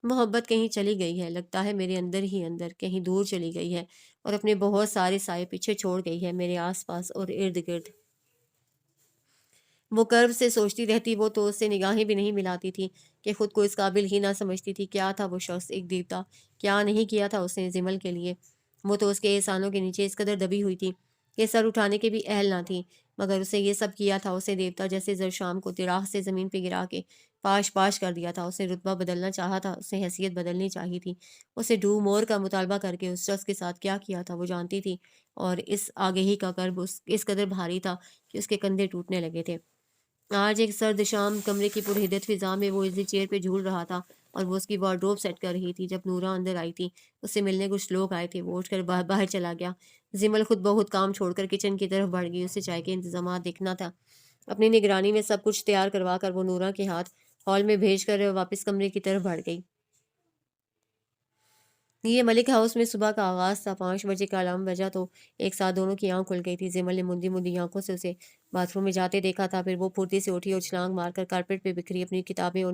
S1: محبت کہیں چلی گئی ہے، لگتا ہے میرے اندر ہی اندر کہیں دور چلی گئی ہے اور اپنے بہت سارے سائے پیچھے چھوڑ گئی ہے، میرے آس پاس اور ارد گرد۔ وہ کرب سے سوچتی رہتی۔ وہ تو اس سے نگاہیں بھی نہیں ملاتی تھی کہ خود کو اس قابل ہی نہ سمجھتی تھی۔ کیا تھا وہ شخص؟ ایک دیوتا۔ کیا نہیں کیا تھا اس نے زمل کے لیے؟ وہ تو اس کے احسانوں کے نیچے اس قدر دبی ہوئی تھی کہ سر اٹھانے کے بھی اہل نہ تھی، مگر اسے یہ سب کیا تھا۔ اسے دیوتا جیسے زرشام کو تراح سے زمین پہ گرا کے پاش کر دیا تھا۔ اسے رتبہ بدلنا چاہا تھا، اسے حیثیت بدلنی چاہی تھی۔ اسے ڈو مور کا مطالبہ کر کے اس شخص کے ساتھ کیا کیا تھا وہ جانتی تھی، اور اس آگہی کا کرب اس قدر بھاری تھا کہ اس کے کندھے ٹوٹنے لگے تھے۔ آج ایک سرد شام کمرے کی پرہدت فضا میں وہ ایزی چیئر پہ جھول رہا تھا اور وہ اس کی وارڈروب سیٹ کر رہی تھی جب نورا اندر آئی تھی۔ اس سے ملنے کچھ لوگ آئے تھے۔ وہ اٹھ کر باہر چلا گیا۔ زمل خود بہت کام چھوڑ کر کچن کی طرف بڑھ گئی۔ اسے چائے کے انتظامات دیکھنا تھا۔ اپنی نگرانی میں سب کچھ تیار کروا کر وہ نورا کے ہاتھ ہال میں بھیج کر واپس کمرے کی طرف بڑھ گئی۔ یہ ملک ہاؤس میں صبح کا آغاز تھا۔ 5 بجے کا الارم بجا تو ایک ساتھ دونوں کی آنکھ کھل گئی تھی۔ زمل نے مندی مندی آنکھوں سے اسے باتھ روم میں جاتے دیکھا تھا، پھر وہ پھرتی سے اٹھی اور چھلانگ مار کر کارپیٹ پہ بکھری اپنی کتابیں اور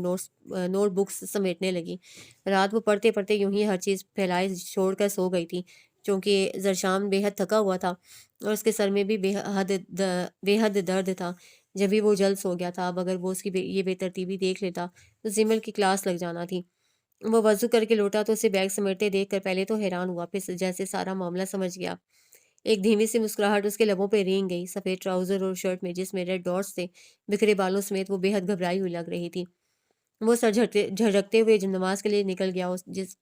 S1: نوٹ بکس سمیٹنے لگی۔ رات وہ پڑھتے پڑھتے یوں ہی ہر چیز پھیلائے چھوڑ کر سو گئی تھی، چونکہ زرشام بے حد تھکا ہوا تھا اور اس کے سر میں بھی بے حد درد تھا۔ جبھی وہ جلد سو گیا تھا۔ اب اگر وہ اس کی یہ بے ترتیبی دیکھ لیتا تو زمل کی کلاس لگ جانا تھی۔ وہ وضو کر کے لوٹا تو اسے بیگ سمیٹتے دیکھ کر پہلے تو حیران ہوا، پھر جیسے سارا معاملہ سمجھ گیا۔ ایک دھیمی سی مسکراہٹ اس کے لبوں پہ رینگ گئی۔ سفید ٹراؤزر اور شرٹ میں جس میں ریڈ ڈاٹس تھے، بکھرے بالوں سمیت وہ بے حد گھبرائی ہوئی لگ رہی تھی۔ وہ سر جھٹکتے ہوئے نماز کے لیے نکل گیا۔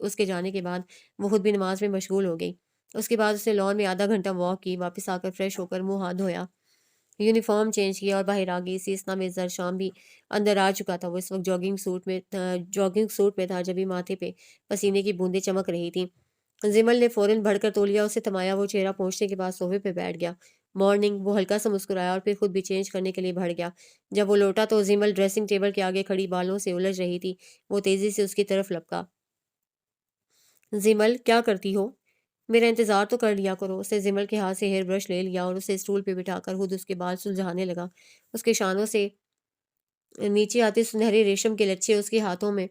S1: اس کے جانے کے بعد وہ خود بھی نماز میں مشغول ہو گئی۔ اس کے بعد اس نے لان میں آدھا گھنٹہ واک کی، واپس آ کر فریش ہو کر منہ ہاتھ دھویا، یونیفارم چینج کیا اور باہر آ گئی۔ اسی اسنا میں زرشام بھی اندر آ چکا تھا۔ وہ اس وقت جاگنگ سوٹ میں تھا، جبھی ماتھے پہ پسینے کی بوندیں چمک رہی تھیں۔ زمل نے فوراً بڑھ کر تولیا اسے تھمایا۔ وہ چہرہ پہنچنے کے بعد صوفے پہ بیٹھ گیا۔ مارننگ، وہ ہلکا سا مسکرایا اور پھر خود بھی چینج کرنے کے لیے بڑھ گیا۔ جب وہ لوٹا تو زمل ڈریسنگ ٹیبل کے آگے کھڑی بالوں سے الجھ رہی تھی۔ وہ تیزی سے اس کی طرف لپکا۔ زمل، کیا کرتی ہو؟ میرا انتظار تو کر لیا کرو۔ اس نے زمل کے ہاتھ سے ہیئر برش لے لیا اور اسے اسٹول پہ بٹھا کر خود اس کے بال سلجھانے لگا۔ اس کے شانوں سے نیچے آتے سنہرے ریشم کے لچھے اس کے ہاتھوں میں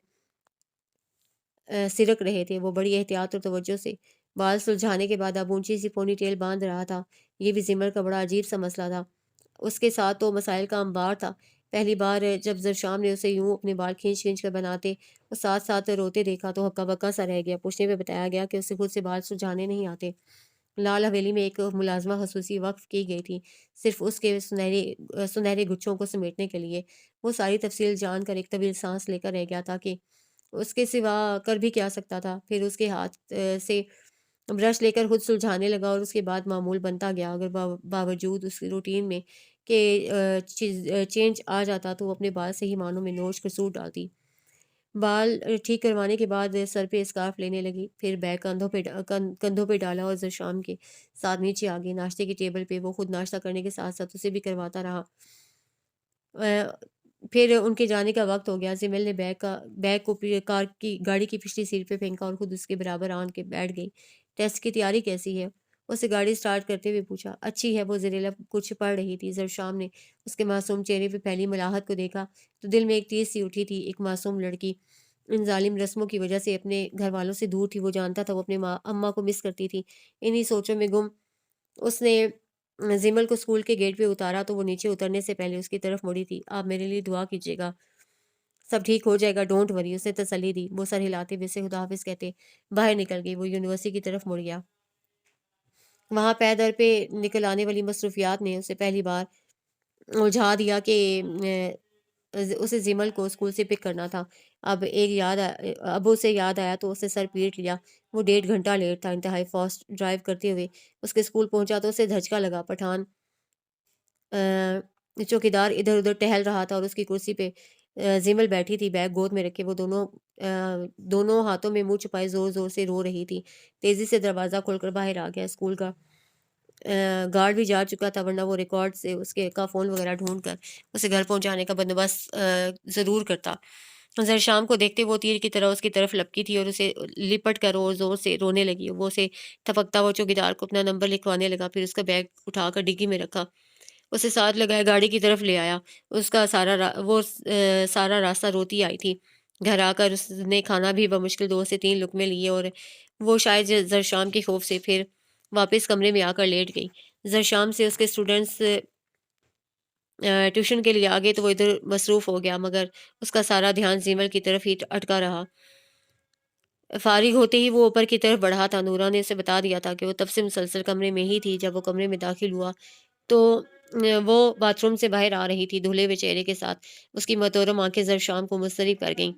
S1: سرک رہے تھے۔ وہ بڑی احتیاط اور توجہ سے بال سلجھانے کے بعد اب اونچی سی پونی ٹیل باندھ رہا تھا۔ یہ بھی زمل کا بڑا عجیب سا مسئلہ تھا۔ اس کے ساتھ تو مسائل کا انبار تھا۔ پہلی بار جب زرشام نے اسے یوں اپنے بال کھینچ کھینچ کر بناتے اور ساتھ ساتھ روتے دیکھا تو ہکا بکا سا رہ گیا۔ پوچھنے میں بتایا گیا کہ اسے خود سے بال سلجھانے نہیں آتے۔ لال حویلی میں ایک ملازمہ خصوصی وقف کی گئی تھی، صرف اس کے سنہرے گچھوں کو سمیٹنے کے لیے۔ وہ ساری تفصیل جان کر ایک طویل سانس لے کر رہ گیا تھا کہ اس کے سوا کر بھی کیا سکتا تھا۔ پھر اس کے ہاتھ سے برش لے کر خود سلجھانے لگا اور اس کے بعد معمول بنتا گیا۔ اگر باوجود اس روٹین میں کہ چینج آ جاتا تو وہ اپنے بال صحیح معنوں میں نوچ کر سوٹ ڈالتی۔ بال ٹھیک کروانے کے بعد سر پہ اسکارف لینے لگی، پھر بیگ کندھوں پہ ڈالا اور زرشام کے ساتھ نیچے آ گئی۔ ناشتے کی ٹیبل پہ وہ خود ناشتہ کرنے کے ساتھ ساتھ اسے بھی کرواتا رہا۔ پھر ان کے جانے کا وقت ہو گیا۔ زمل نے بیگ کو گاڑی کی پچھلی سیٹ پہ پھینکا اور خود اس کے برابر آن کے بیٹھ گئی۔ ٹیسٹ کی تیاری کیسی ہے؟ اسے گاڑی سٹارٹ کرتے ہوئے پوچھا۔ اچھی ہے، وہ زیر لب کچھ پڑھ رہی تھی۔ زرشام نے اس کے معصوم چہرے پہ پھیلی ملاحت کو دیکھا تو دل میں ایک تیز سی اٹھی تھی۔ ایک معصوم لڑکی ان ظالم رسموں کی وجہ سے اپنے گھر والوں سے دور تھی۔ وہ جانتا تھا وہ اپنے اماں کو مس کرتی تھی۔ انہی سوچوں میں گم اس نے زمل کو اسکول کے گیٹ پہ اتارا تو وہ نیچے اترنے سے پہلے اس کی طرف مڑی تھی۔ آپ میرے لیے دعا کیجیے گا، سب ٹھیک ہو جائے گا، ڈونٹ وری، اس نے تسلی دی۔ وہ سر ہلاتے ہوئے سے خدا حافظ کہتے باہر نکل گئی۔ وہ یونیورسٹی کی طرف مڑ گیا۔ وہاں پے در پہ نکل آنے والی مصروفیات نے اسے پہلی بار الجھا دیا کہ اسے زمل کو اسکول سے پک کرنا تھا۔ اب اسے یاد آیا تو اس نے سر پیٹ لیا۔ وہ 1.5 گھنٹہ لیٹ تھا۔ انتہائی فاسٹ ڈرائیو کرتے ہوئے اس کے اسکول پہنچا تو اسے دھچکا لگا۔ پٹھان چوکیدار ادھر ادھر ٹہل رہا تھا اور اس کی کرسی پہ زمل بیٹھی تھی، بیگ گود میں رکھے۔ وہ دونوں ہاتھوں میں منہ چھپائے زور زور سے رو رہی تھی۔ تیزی سے دروازہ کھول کر باہر آ گیا۔ اسکول کا گارڈ بھی جا چکا تھا، ورنہ وہ ریکارڈ سے اس کے کا فون وغیرہ ڈھونڈ کر اسے گھر پہنچانے کا بندوبست ضرور کرتا۔ زرشام کو دیکھتے وہ تیر کی طرح اس کی طرف لپکی تھی اور اسے لپٹ کر اور زور سے رونے لگی۔ وہ اسے تھپکتا وہ چوکیدار کو اپنا نمبر لکھوانے لگا، پھر اس کا بیگ اٹھا کر ڈگی میں رکھا، اسے ساتھ لگائے گاڑی کی طرف لے آیا۔ وہ سارا راستہ روتی آئی تھی۔ گھر آ کر اس نے کھانا بھی بمشکل 2 سے 3 لقمے لیے اور وہ شاید زرشام کے خوف سے پھر واپس کمرے میں آ کر لیٹ گئی۔ زرشام سے اس کے اسٹوڈنٹس ٹیوشن کے لیے آ گئے تو وہ ادھر مصروف ہو گیا، مگر اس کا سارا دھیان زمل کی طرف ہی اٹکا رہا۔ فارغ ہوتے ہی وہ اوپر کی طرف بڑھا تھا۔ نورا نے اسے بتا دیا تھا کہ وہ تب سے مسلسل کمرے میں ہی تھی۔ جب وہ کمرے میں داخل ہوا تو وہ باتھ روم سے باہر آ رہی تھی دھلے ہوئے چہرے کے ساتھ۔ اس کی محترم آنکھیں زرشام کو مضطرب کر گئیں۔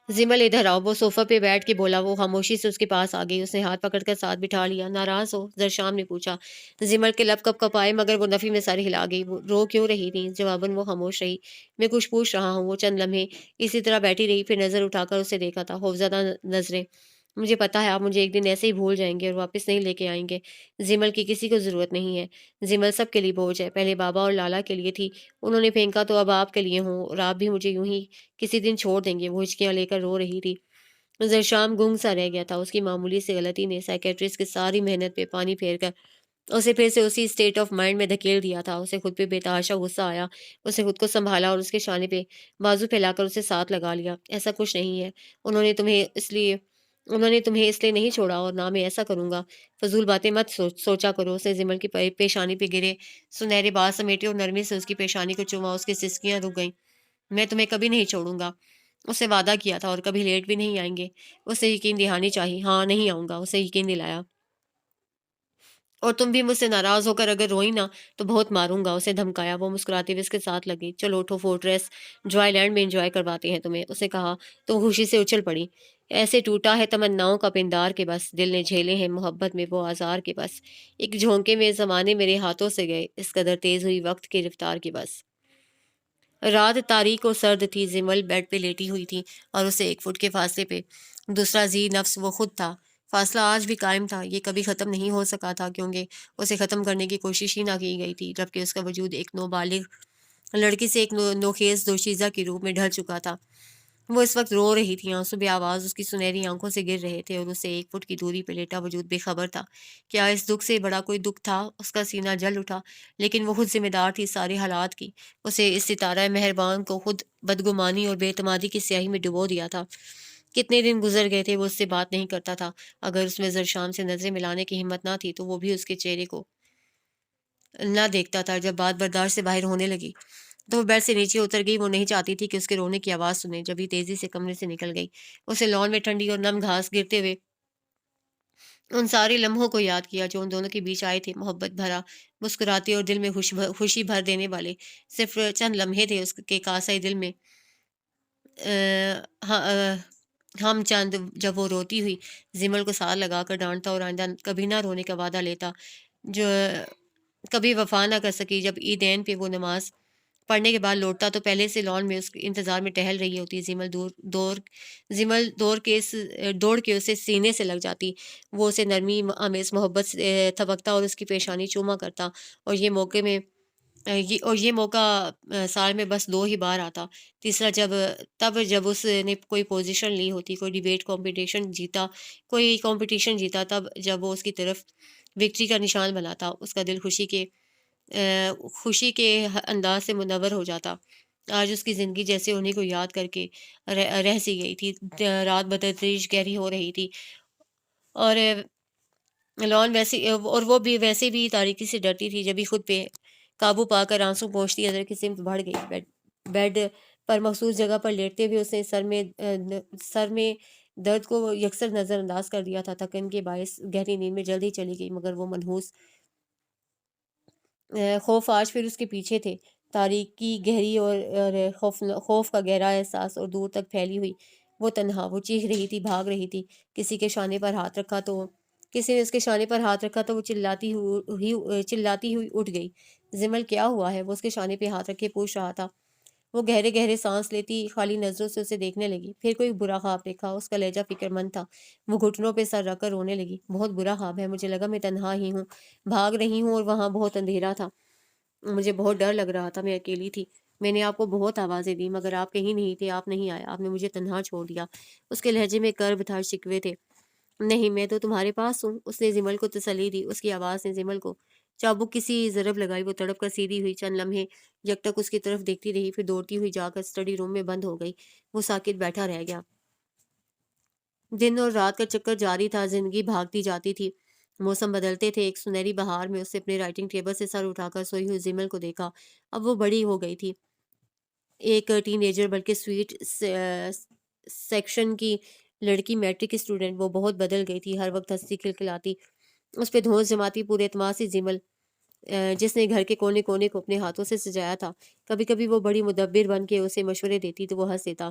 S1: زمل، ادھر آؤ، وہ صوفہ پہ بیٹھ کے بولا۔ وہ خاموشی سے اس کے پاس آ گئی، اس نے ہاتھ پکڑ کر ساتھ بٹھا لیا۔ ناراض ہو؟ زرشام نے پوچھا۔ زمل کے لب کپ آئے مگر وہ نفی میں سر ہلا گئی۔ وہ رو کیوں رہی تھی؟ جواباً وہ خاموش رہی۔ میں کچھ پوچھ رہا ہوں۔ وہ چند لمحے اسی طرح بیٹھی رہی، پھر نظر اٹھا کر اسے دیکھا تھا، خوفزدہ نظریں۔ مجھے پتا ہے آپ مجھے ایک دن ایسے ہی بھول جائیں گے اور واپس نہیں لے کے آئیں گے۔ زمل کی کسی کو ضرورت نہیں ہے۔ زمل سب کے لیے بوجھ ہے، پہلے بابا اور لالا کے لیے تھی، انہوں نے پھینکا تو اب آپ کے لیے ہوں، اور آپ بھی مجھے یوں ہی کسی دن چھوڑ دیں گے۔ وہ ہچکیاں لے کر رو رہی تھی۔ زرشام گنگ سا رہ گیا تھا۔ اس کی معمولی سی غلطی نے سائیکیٹرسٹ کی ساری محنت پہ پانی پھیر کر اسے پھر سے اسی اسٹیٹ آف مائنڈ میں دھکیل دیا تھا۔ اسے خود پہ بے تحاشا غصہ آیا۔ اسے خود کو سنبھالا اور اس کے شانے پہ بازو پھیلا کر اسے ساتھ لگا لیا۔ ایسا کچھ نہیں ہے، انہوں نے تمہیں اس لیے انہوں نے تمہیں اس لیے نہیں چھوڑا، اور نہ میں ایسا کروں گا۔ فضول باتیں مت سوچا کرو۔ اسے زمل کی پیشانی پہ گرے سنہرے بال سمیٹے اور نرمی سے اس کی پیشانی کو چوما۔ اس کی سسکیاں رک گئیں۔ میں تمہیں کبھی نہیں چھوڑوں گا، اسے وعدہ کیا تھا، اور کبھی لیٹ بھی نہیں آئیں گے۔ اسے یقین دہانی چاہیے۔ ہاں، نہیں آؤں گا، اسے یقین دلایا۔ اور تم بھی مجھ سے ناراض ہو کر اگر روئی نا تو بہت ماروں گا، اسے دھمکایا۔ وہ مسکراتے ہوئے اس کے ساتھ لگی۔ چلو اٹھو، فورٹریس جوائے لینڈ میں انجوائے کرواتے ہیں تمہیں، اسے کہا تو وہ خوشی سے اچھل پڑی۔ ایسے ٹوٹا ہے تمناؤں کا پندار کے بس، دل نے جھیلے ہیں محبت میں وہ آزار کے بس، ایک جھونکے میں زمانے میرے ہاتھوں سے گئے، اس قدر تیز ہوئی وقت کی رفتار کی بس۔ رات تاریک اور سرد تھی۔ زمل بیڈ پہ لیٹی ہوئی تھی اور اسے 1 فٹ کے فاصلے پہ دوسرا ذی نفس وہ خود تھا۔ فاصلہ آج بھی قائم تھا، یہ کبھی ختم نہیں ہو سکا تھا، کیونکہ اسے ختم کرنے کی کوشش ہی نہ کی گئی تھی، جبکہ اس کا وجود ایک نوبالغ لڑکی سے ایک نوخیز دوشیزہ کے روپ میں ڈھل چکا تھا۔ وہ اس وقت رو رہی تھی، آنسو بے آواز اس کی سنہری آنکھوں سے گر رہے تھے، اور اسے 1 فٹ کی دوری پہ لیٹا وجود بے خبر تھا۔ کیا اس دکھ سے بڑا کوئی دکھ تھا؟ اس کا سینہ جل اٹھا، لیکن وہ خود ذمہ دار تھی سارے حالات کی۔ اسے اس ستارہ مہربان کو خود بدگمانی اور بے اعتمادی کی سیاہی میں ڈبو دیا تھا۔ کتنے دن گزر گئے تھے وہ اس سے بات نہیں کرتا تھا۔ اگر اس میں زرشام سے نظریں ملانے کی ہمت نہ تھی تو وہ بھی اس کے چہرے کو نہ دیکھتا تھا۔ جب بات برداشت سے باہر ہونے لگی تو وہ بیڈ سے نیچے اتر گئی۔ وہ نہیں چاہتی تھی کہ اس کے رونے کی آواز سنے۔ جب ہی تیزی سے کمرے سے نکل گئی، اسے لان میں ٹھنڈی اور نم گھاس گرتے ہوئے ان سارے لمحوں کو یاد کیا جو ان دونوں کے بیچ آئے تھے، محبت بھرا، مسکراتے اور دل میں خوشی بھر دینے والے۔ صرف چند لمحے تھے اس کے کاسائی دل میں۔ ہم چند جب وہ روتی ہوئی زمل کو ساتھ لگا کر ڈانٹتا اور آئندہ کبھی نہ رونے کا وعدہ لیتا جو کبھی وفا نہ کر سکی۔ جب عیدین پہ وہ نماز پڑھنے کے بعد لوٹتا تو پہلے سے لان میں اس کے انتظار میں ٹہل رہی ہوتی۔ زمل دوڑ کے اسے سینے سے لگ جاتی۔ وہ اسے نرمی آمیز محبت سے تھپکتا اور اس کی پیشانی چوما کرتا، اور یہ موقع سال میں بس 2 ہی بار آتا۔ تیسرا جب اس نے کوئی پوزیشن لی ہوتی، کوئی کمپٹیشن جیتا، تب جب وہ اس کی طرف وکٹری کا نشان بناتا، اس کا دل خوشی کے انداز سے منور ہو جاتا۔ آج اس کی زندگی جیسے انہیں کو یاد کر کے رہ سی گئی تھی۔ رات بتدریج گہری ہو رہی تھی، اور وہ بھی ویسے بھی تاریکی سے ڈرتی تھی۔ جب ہی خود پہ قابو پا کر آنسو پہنچتی ادھر کی سمت بڑھ گئی۔ بیڈ پر مخصوص جگہ پر لیٹتے ہوئے اس نے سر میں درد کو یکسر نظر انداز کر دیا تھا۔ تھکن کے باعث گہری نیند میں جلدی چلی گئی، مگر وہ منحوس خوف آج پھر اس کے پیچھے تھے۔ تاریکی گہری اور خوف کا گہرا احساس اور دور تک پھیلی ہوئی وہ تنہا۔ وہ چیخ رہی تھی، بھاگ رہی تھی۔ کسی نے اس کے شانے پر ہاتھ رکھا تو وہ چلاتی ہوئی اٹھ گئی۔ زمل کیا ہوا ہے؟ وہ اس کے شانے پہ ہاتھ رکھے پوچھ رہا تھا۔ وہ گہرے گہرے سانس لیتی خالی نظروں سے اسے دیکھنے لگی۔ پھر کوئی برا خواب دیکھا؟ اس کا لہجہ فکر مند تھا۔ وہ گھٹنوں پہ سر رکھ کر رونے لگی۔ بہت برا خواب ہے، مجھے لگا میں تنہا ہی ہوں، بھاگ رہی ہوں، اور وہاں بہت اندھیرا تھا، مجھے بہت ڈر لگ رہا تھا، میں اکیلی تھی، میں نے آپ کو بہت آوازیں دی مگر آپ کہیں نہیں تھے، آپ نہیں آئے، آپ نے مجھے تنہا چھوڑ دیا۔ اس کے لہجے میں کرب تھا، شکوے تھے۔ نہیں، میں تو تمہارے پاس ہوں، اس نے زمل کو تسلی دی۔ اس کی آواز نے زمل کو چابک کسی ضرب لگائی۔ وہ تڑپ کر سیدھی ہوئی، چند لمحے یکٹک اس کی طرف دیکھتی رہی، پھر دوڑتی ہوئی جا کر اسٹڈی روم میں بند ہو گئی۔ وہ ساکت بیٹھا رہ گیا۔ دن اور رات کا چکر جاری تھا، زندگی بھاگتی جاتی تھی، موسم بدلتے تھے۔ ایک سنہری بہار میں اس نے اپنے رائٹنگ ٹیبل سے سر اٹھا کر سوئی ہوئی زمل کو دیکھا۔ اب وہ بڑی ہو گئی تھی، ایک ٹین ایجر بلکہ سویٹ سیکشن کی لڑکی، میٹرک اسٹوڈنٹ۔ وہ بہت بدل گئی تھی، ہر وقت ہنستی کھلکھلاتی، اس پہ دھونس جماتی پورے اعتماد سے زمل جس نے گھر کے کونے کونے کو اپنے ہاتھوں سے سجایا تھا۔ کبھی کبھی وہ بڑی مدبر بن کے اسے مشورے دیتی تو وہ ہنس دیتا۔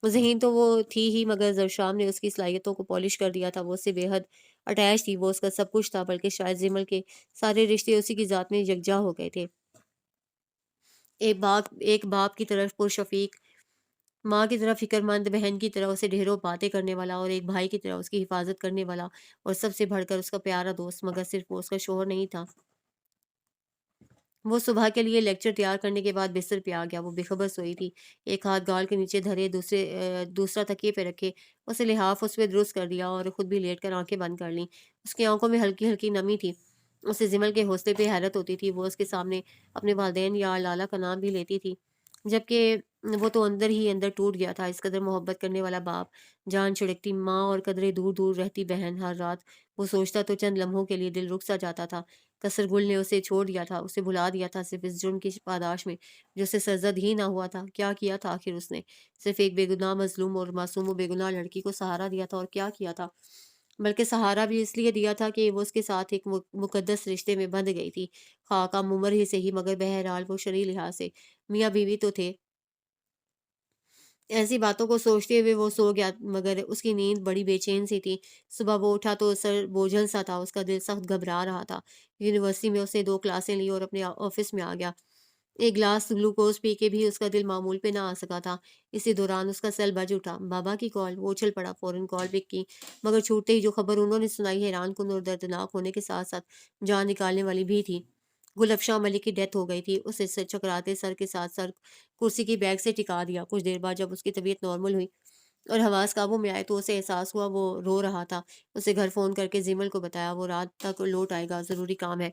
S1: ذہین تو وہ تھی ہی، مگر زرشام نے اس کی صلاحیتوں کو پالش کر دیا تھا۔ وہ اس سے بے حد اٹیچ تھی، وہ اس کا سب کچھ تھا، بلکہ شاید زمل کے سارے رشتے اسی کی ذات میں یکجا ہو گئے تھے۔ ایک باپ کی طرف پرشفیق، ماں کی طرح فکر مند، بہن کی طرح اسے ڈھیروں باتیں کرنے والا، اور ایک بھائی کی طرح اس کی حفاظت کرنے والا، اور سب سے بڑھ کر اس کا پیارا دوست، مگر صرف وہ اس کا شوہر نہیں تھا، وہ صبح کے لیے لیکچر تیار کرنے کے بعد بستر پہ آ گیا۔ وہ بے خبر سوئی تھی، ایک ہاتھ گال کے نیچے دھرے، دوسرا تکیے پہ رکھے۔ اسے لحاف اس پہ درست کر دیا اور خود بھی لیٹ کر آنکھیں بند کر لیں۔ اس کی آنکھوں میں ہلکی ہلکی نمی تھی۔ اسے زمل کے حوصلے پہ حیرت ہوتی تھی۔ وہ اس کے سامنے اپنے والدین یا لالا کا نام بھی لیتی تھی، جبکہ وہ تو اندر ہی اندر ٹوٹ گیا تھا۔ اس قدر محبت کرنے والا باپ، جان چھڑکتی ماں اور قدرے دور دور رہتی بہن، ہر رات وہ سوچتا تو چند لمحوں کے لیے دل رک سا جاتا تھا۔ کسر گل نے اسے چھوڑ دیا تھا، اسے بھلا دیا تھا، صرف اس جرم کی پاداش میں جو اسے سرزد ہی نہ ہوا تھا۔ کیا کیا تھا آخر اس نے؟ صرف ایک بے گناہ مظلوم اور معصوم و بے گناہ لڑکی کو سہارا دیا تھا، اور کیا کیا تھا؟ بلکہ سہارا بھی اس لیے دیا تھا کہ وہ اس کے ساتھ ایک مقدس رشتے میں بندھ گئی تھی، خواہ کم عمر ہی سے ہی، مگر بہرحال وہ شرعی لحاظ سے میاں بیوی تو تھے۔ ایسی باتوں کو سوچتے ہوئے وہ سو گیا، مگر اس کی نیند بڑی بے چین سی تھی۔ صبح وہ اٹھا تو سر بوجھل سا تھا، اس کا دل سخت گھبرا رہا تھا۔ یونیورسٹی میں اس نے 2 کلاسیں لی اور اپنے آفس میں آ گیا۔ ایک گلاس گلوکوز پی کے بھی اس کا دل معمول پہ نہ آ سکا تھا۔ اسی دوران اس کا سیل بج اٹھا، بابا کی کال۔ وہ اچھل پڑا، فوراً کال پک کی، مگر چھوٹتے ہی جو خبر انہوں نے سنائی حیران کن اور دردناک ہونے کے ساتھ ساتھ جان نکالنے والی بھی تھی۔ گل افشاں ملک کی ڈیتھ ہو گئی تھی۔ اسے چکراتے سر کے ساتھ سر کرسی کی بیگ سے ٹکا دیا۔ کچھ دیر بعد جب اس کی طبیعت نارمل ہوئی اور حواس قابو میں آئے تو اسے احساس ہوا وہ رو رہا تھا۔ اسے گھر فون کر کے زیمل کو بتایا، وہ رات تک لوٹ آئے گا، ضروری کام ہے۔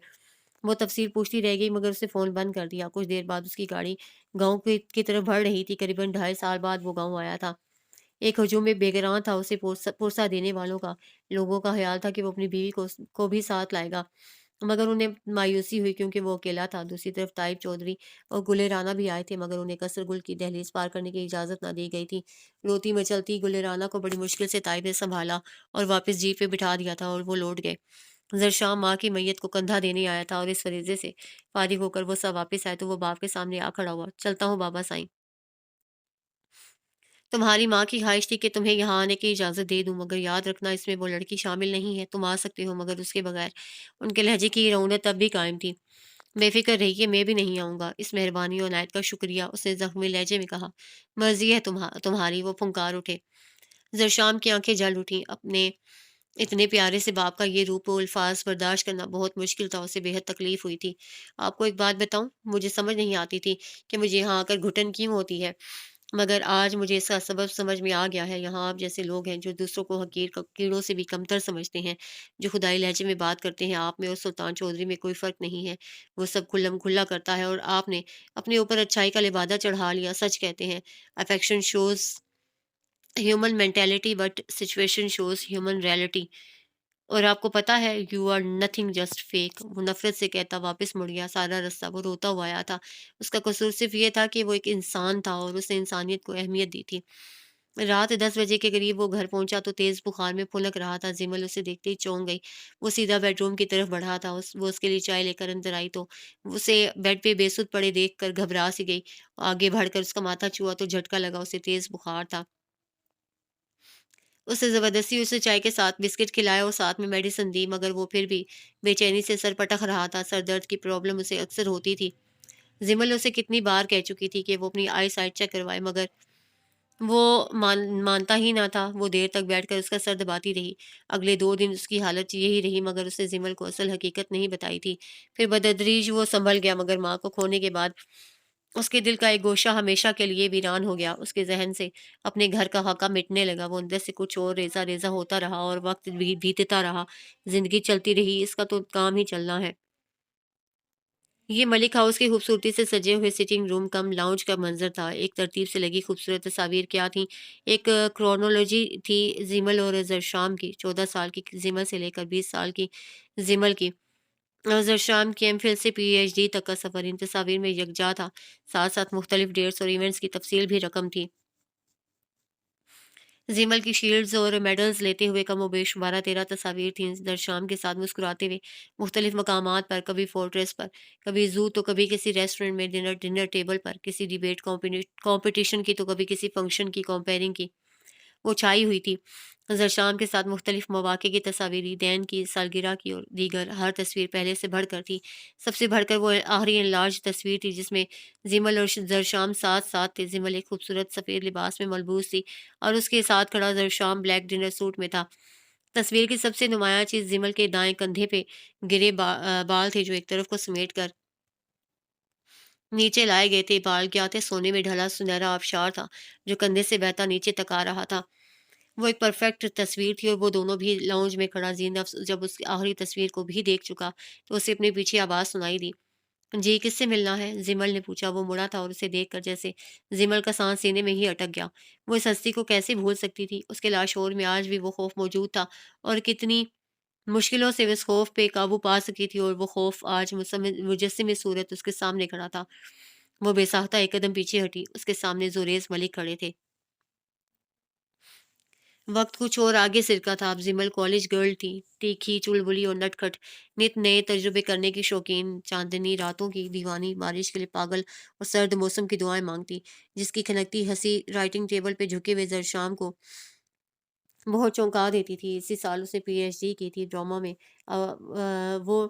S1: وہ تفصیل پوچھتی رہ گئی، مگر اسے فون بند کر دیا۔ کچھ دیر بعد اس کی گاڑی گاؤں کی طرف بڑھ رہی تھی۔ قریباً 2.5 سال بعد وہ گاؤں آیا تھا۔ ایک ہجوم میں بے گراں تھا اسے پرسا دینے والوں کا۔ لوگوں کا خیال تھا کہ وہ اپنی بیوی کو بھی ساتھ لائے گا، مگر انہیں مایوسی ہوئی کیونکہ وہ اکیلا تھا۔ دوسری طرف طائب چودھری اور گلے رانا بھی آئے تھے، مگر انہیں قصر گل کی دہلیز پار کرنے کی اجازت نہ دی گئی تھی۔ روتی مچلتی گلے رانا کو بڑی مشکل سے طائب نے سنبھالا اور واپس جیپ پہ بٹھا دیا تھا، اور وہ لوٹ گئے۔ زرشام ماں کی میت کو کندھا دینے آیا تھا، اور اس فریضے سے فارغ ہو کر وہ سب واپس آئے تو وہ باپ کے سامنے آ کھڑا ہوا۔ چلتا ہوں بابا سائیں، تمہاری ماں کی خواہش تھی کہ تمہیں یہاں آنے کی اجازت دے دوں، مگر یاد رکھنا اس میں وہ لڑکی شامل نہیں ہے۔ تم آ سکتے ہو مگر اس کے بغیر۔ ان کے لہجے کی رونت اب بھی قائم تھی۔ بے فکر رہیے، میں بھی نہیں آؤں گا۔ اس مہربانی اور عنایت کا شکریہ، اس نے زخمی لہجے میں کہا۔ مرضی ہے تمہاری، وہ پھنکار اٹھے۔ زرشام کی آنکھیں جل اٹھیں۔ اپنے اتنے پیارے سے باپ کا یہ روپ و الفاظ برداشت کرنا بہت مشکل تھا، اسے بے حد تکلیف ہوئی تھی۔ آپ کو ایک بات بتاؤں، مجھے سمجھ نہیں آتی تھی کہ مجھے یہاں آ کر گھٹن کیوں ہوتی ہے، مگر آج مجھے اس کا سبب سمجھ میں آ گیا ہے۔ یہاں آپ جیسے لوگ ہیں جو دوسروں کو حقیر کیڑوں سے بھی کمتر سمجھتے ہیں، جو خدائی لہجے میں بات کرتے ہیں۔ آپ میں اور سلطان چودھری میں کوئی فرق نہیں ہے، وہ سب کھلم کھلا کرتا ہے، اور آپ نے اپنے اوپر اچھائی کا لبادہ چڑھا لیا۔ سچ کہتے ہیں، affection shows human mentality but situation shows human reality. اور آپ کو پتا ہے، you are nothing just fake. وہ نفرت سے کہتا واپس مڑ گیا۔ سارا رستہ وہ روتا ہوا آیا تھا۔ اس کا قصور صرف یہ تھا کہ وہ ایک انسان تھا اور اس نے انسانیت کو اہمیت دی تھی۔ رات 10 بجے کے قریب وہ گھر پہنچا تو تیز بخار میں پھنک رہا تھا۔ زمل اسے دیکھتے ہی چونک گئی۔ وہ سیدھا بیڈ روم کی طرف بڑھا تھا۔ وہ اس کے لیے چائے لے کر اندر آئی تو اسے بیڈ پہ بے سود پڑے دیکھ کر گھبرا سی گئی۔ آگے بڑھ کر اس کا ماتھا چھوا تو جھٹکا لگا، اسے تیز بخار تھا۔ اس نے زبردستی اسے چائے کے ساتھ بسکٹ کھلایا اور ساتھ میں میڈیسن دی، مگر وہ پھر بھی بے چینی سے سر پٹک رہا تھا۔ سر درد کی پرابلم اسے اکثر ہوتی تھی۔ زمل اسے کتنی بار کہہ چکی تھی کہ وہ اپنی آئی سائٹ چیک کروائے، مگر وہ مانتا ہی نہ تھا۔ وہ دیر تک بیٹھ کر اس کا سر دباتی رہی۔ اگلے 2 دن اس کی حالت یہی رہی، مگر اس نے زمل کو اصل حقیقت نہیں بتائی تھی۔ پھر بدتدریج وہ سنبھل گیا، مگر ماں کو کھونے کے بعد اس کے دل کا ایک گوشہ ہمیشہ کے لیے ویران ہو گیا۔ اس کے ذہن سے اپنے گھر کا خاکہ مٹنے لگا۔ وہ اندر سے کچھ اور ریزہ ریزہ ہوتا رہا، اور وقت بھی بیتتا رہا۔ زندگی چلتی رہی، اس کا تو کام ہی چلنا ہے۔ یہ ملک ہاؤس کی خوبصورتی سے سجے ہوئے سٹنگ روم کم لاؤنج کا منظر تھا۔ ایک ترتیب سے لگی خوبصورت تصاویر کیا تھیں، ایک کرونولوجی تھی زیمل اور زرشام کی، 14 سال کی زیمل سے لے کر 20 سال کی زیمل کی، اور زرشام کی ایم فل سے پی ایچ ڈی تک کا سفر ان تصاویر میں یکجا تھا۔ ساتھ ساتھ مختلف ڈیٹس اور ایونٹس کی تفصیل بھی رقم تھی۔ زیمل کی شیلڈز اور میڈلز لیتے ہوئے کم و بیش 12-13 تصاویر تھیں، درشام کے ساتھ مسکراتے ہوئے مختلف مقامات پر، کبھی فورٹریس پر، کبھی زو تو کبھی کسی ریسٹورنٹ میں ڈنر ٹیبل پر، کسی ڈیبیٹ کمپٹیشن کی تو کبھی کسی فنکشن کی کمپیئرنگ کی وہ چھائی ہوئی تھی۔ زرشام کے ساتھ مختلف مواقع کی تصاویر، عیدین کی، سالگرہ کی اور دیگر، ہر تصویر پہلے سے بڑھ کر تھی۔ سب سے بڑھ کر وہ آخری انلارج تصویر تھی جس میں زیمل اور زرشام ساتھ ساتھ تھے۔ زیمل ایک خوبصورت سفید لباس میں ملبوس تھی اور اس کے ساتھ کھڑا زرشام بلیک ڈنر سوٹ میں تھا۔ تصویر کی سب سے نمایاں چیز زیمل کے دائیں کندھے پہ گرے بال تھے جو ایک طرف کو سمیٹ کر نیچے لائے گئے تھے، بال کیا تھے، سونے میں ڈھلا سنہرا آبشار تھا جو کندھے سے بہتا نیچے تک آ رہا تھا۔ وہ ایک پرفیکٹ تصویر تھی اور وہ دونوں بھی لاؤنج میں کھڑا زینب جب اس کی آخری تصویر کو بھی دیکھ چکا تو اسے اپنے پیچھے آواز سنائی دی۔ جی کس سے ملنا ہے؟ زمل نے پوچھا۔ وہ مڑا تھا اور اسے دیکھ کر جیسے زمل کا سانس سینے میں ہی اٹک گیا۔ وہ اس ہستی کو کیسے بھول سکتی تھی؟ اس کے لاشعور میں آج بھی وہ خوف موجود تھا اور کتنی مشکلوں سے وہ اس خوف پہ قابو پا سکی تھی، اور وہ خوف آج مجسم صورت اس کے سامنے کھڑا تھا۔ وہ بے ساختہ ایک قدم پیچھے ہٹی۔ اس کے سامنے زوریز ملک کھڑے تھے۔ وقت کچھ اور آگے سرکا تھا۔ اب زمل کالج گرل تھی، تیکھی، چلبلی اور نٹ کھٹ، نت نئے تجربے کرنے کی شوقین، چاندنی راتوں کی دیوانی، بارش کے لیے پاگل اور سرد موسم کی دعائیں مانگتی، جس کی کھنکتی ہنسی رائٹنگ ٹیبل پہ جھکے ہوئے زرشام کو بہت چونکا دیتی تھی۔ اسی سال اس نے پی ایچ ڈی کی تھی ڈرامہ میں۔ وہ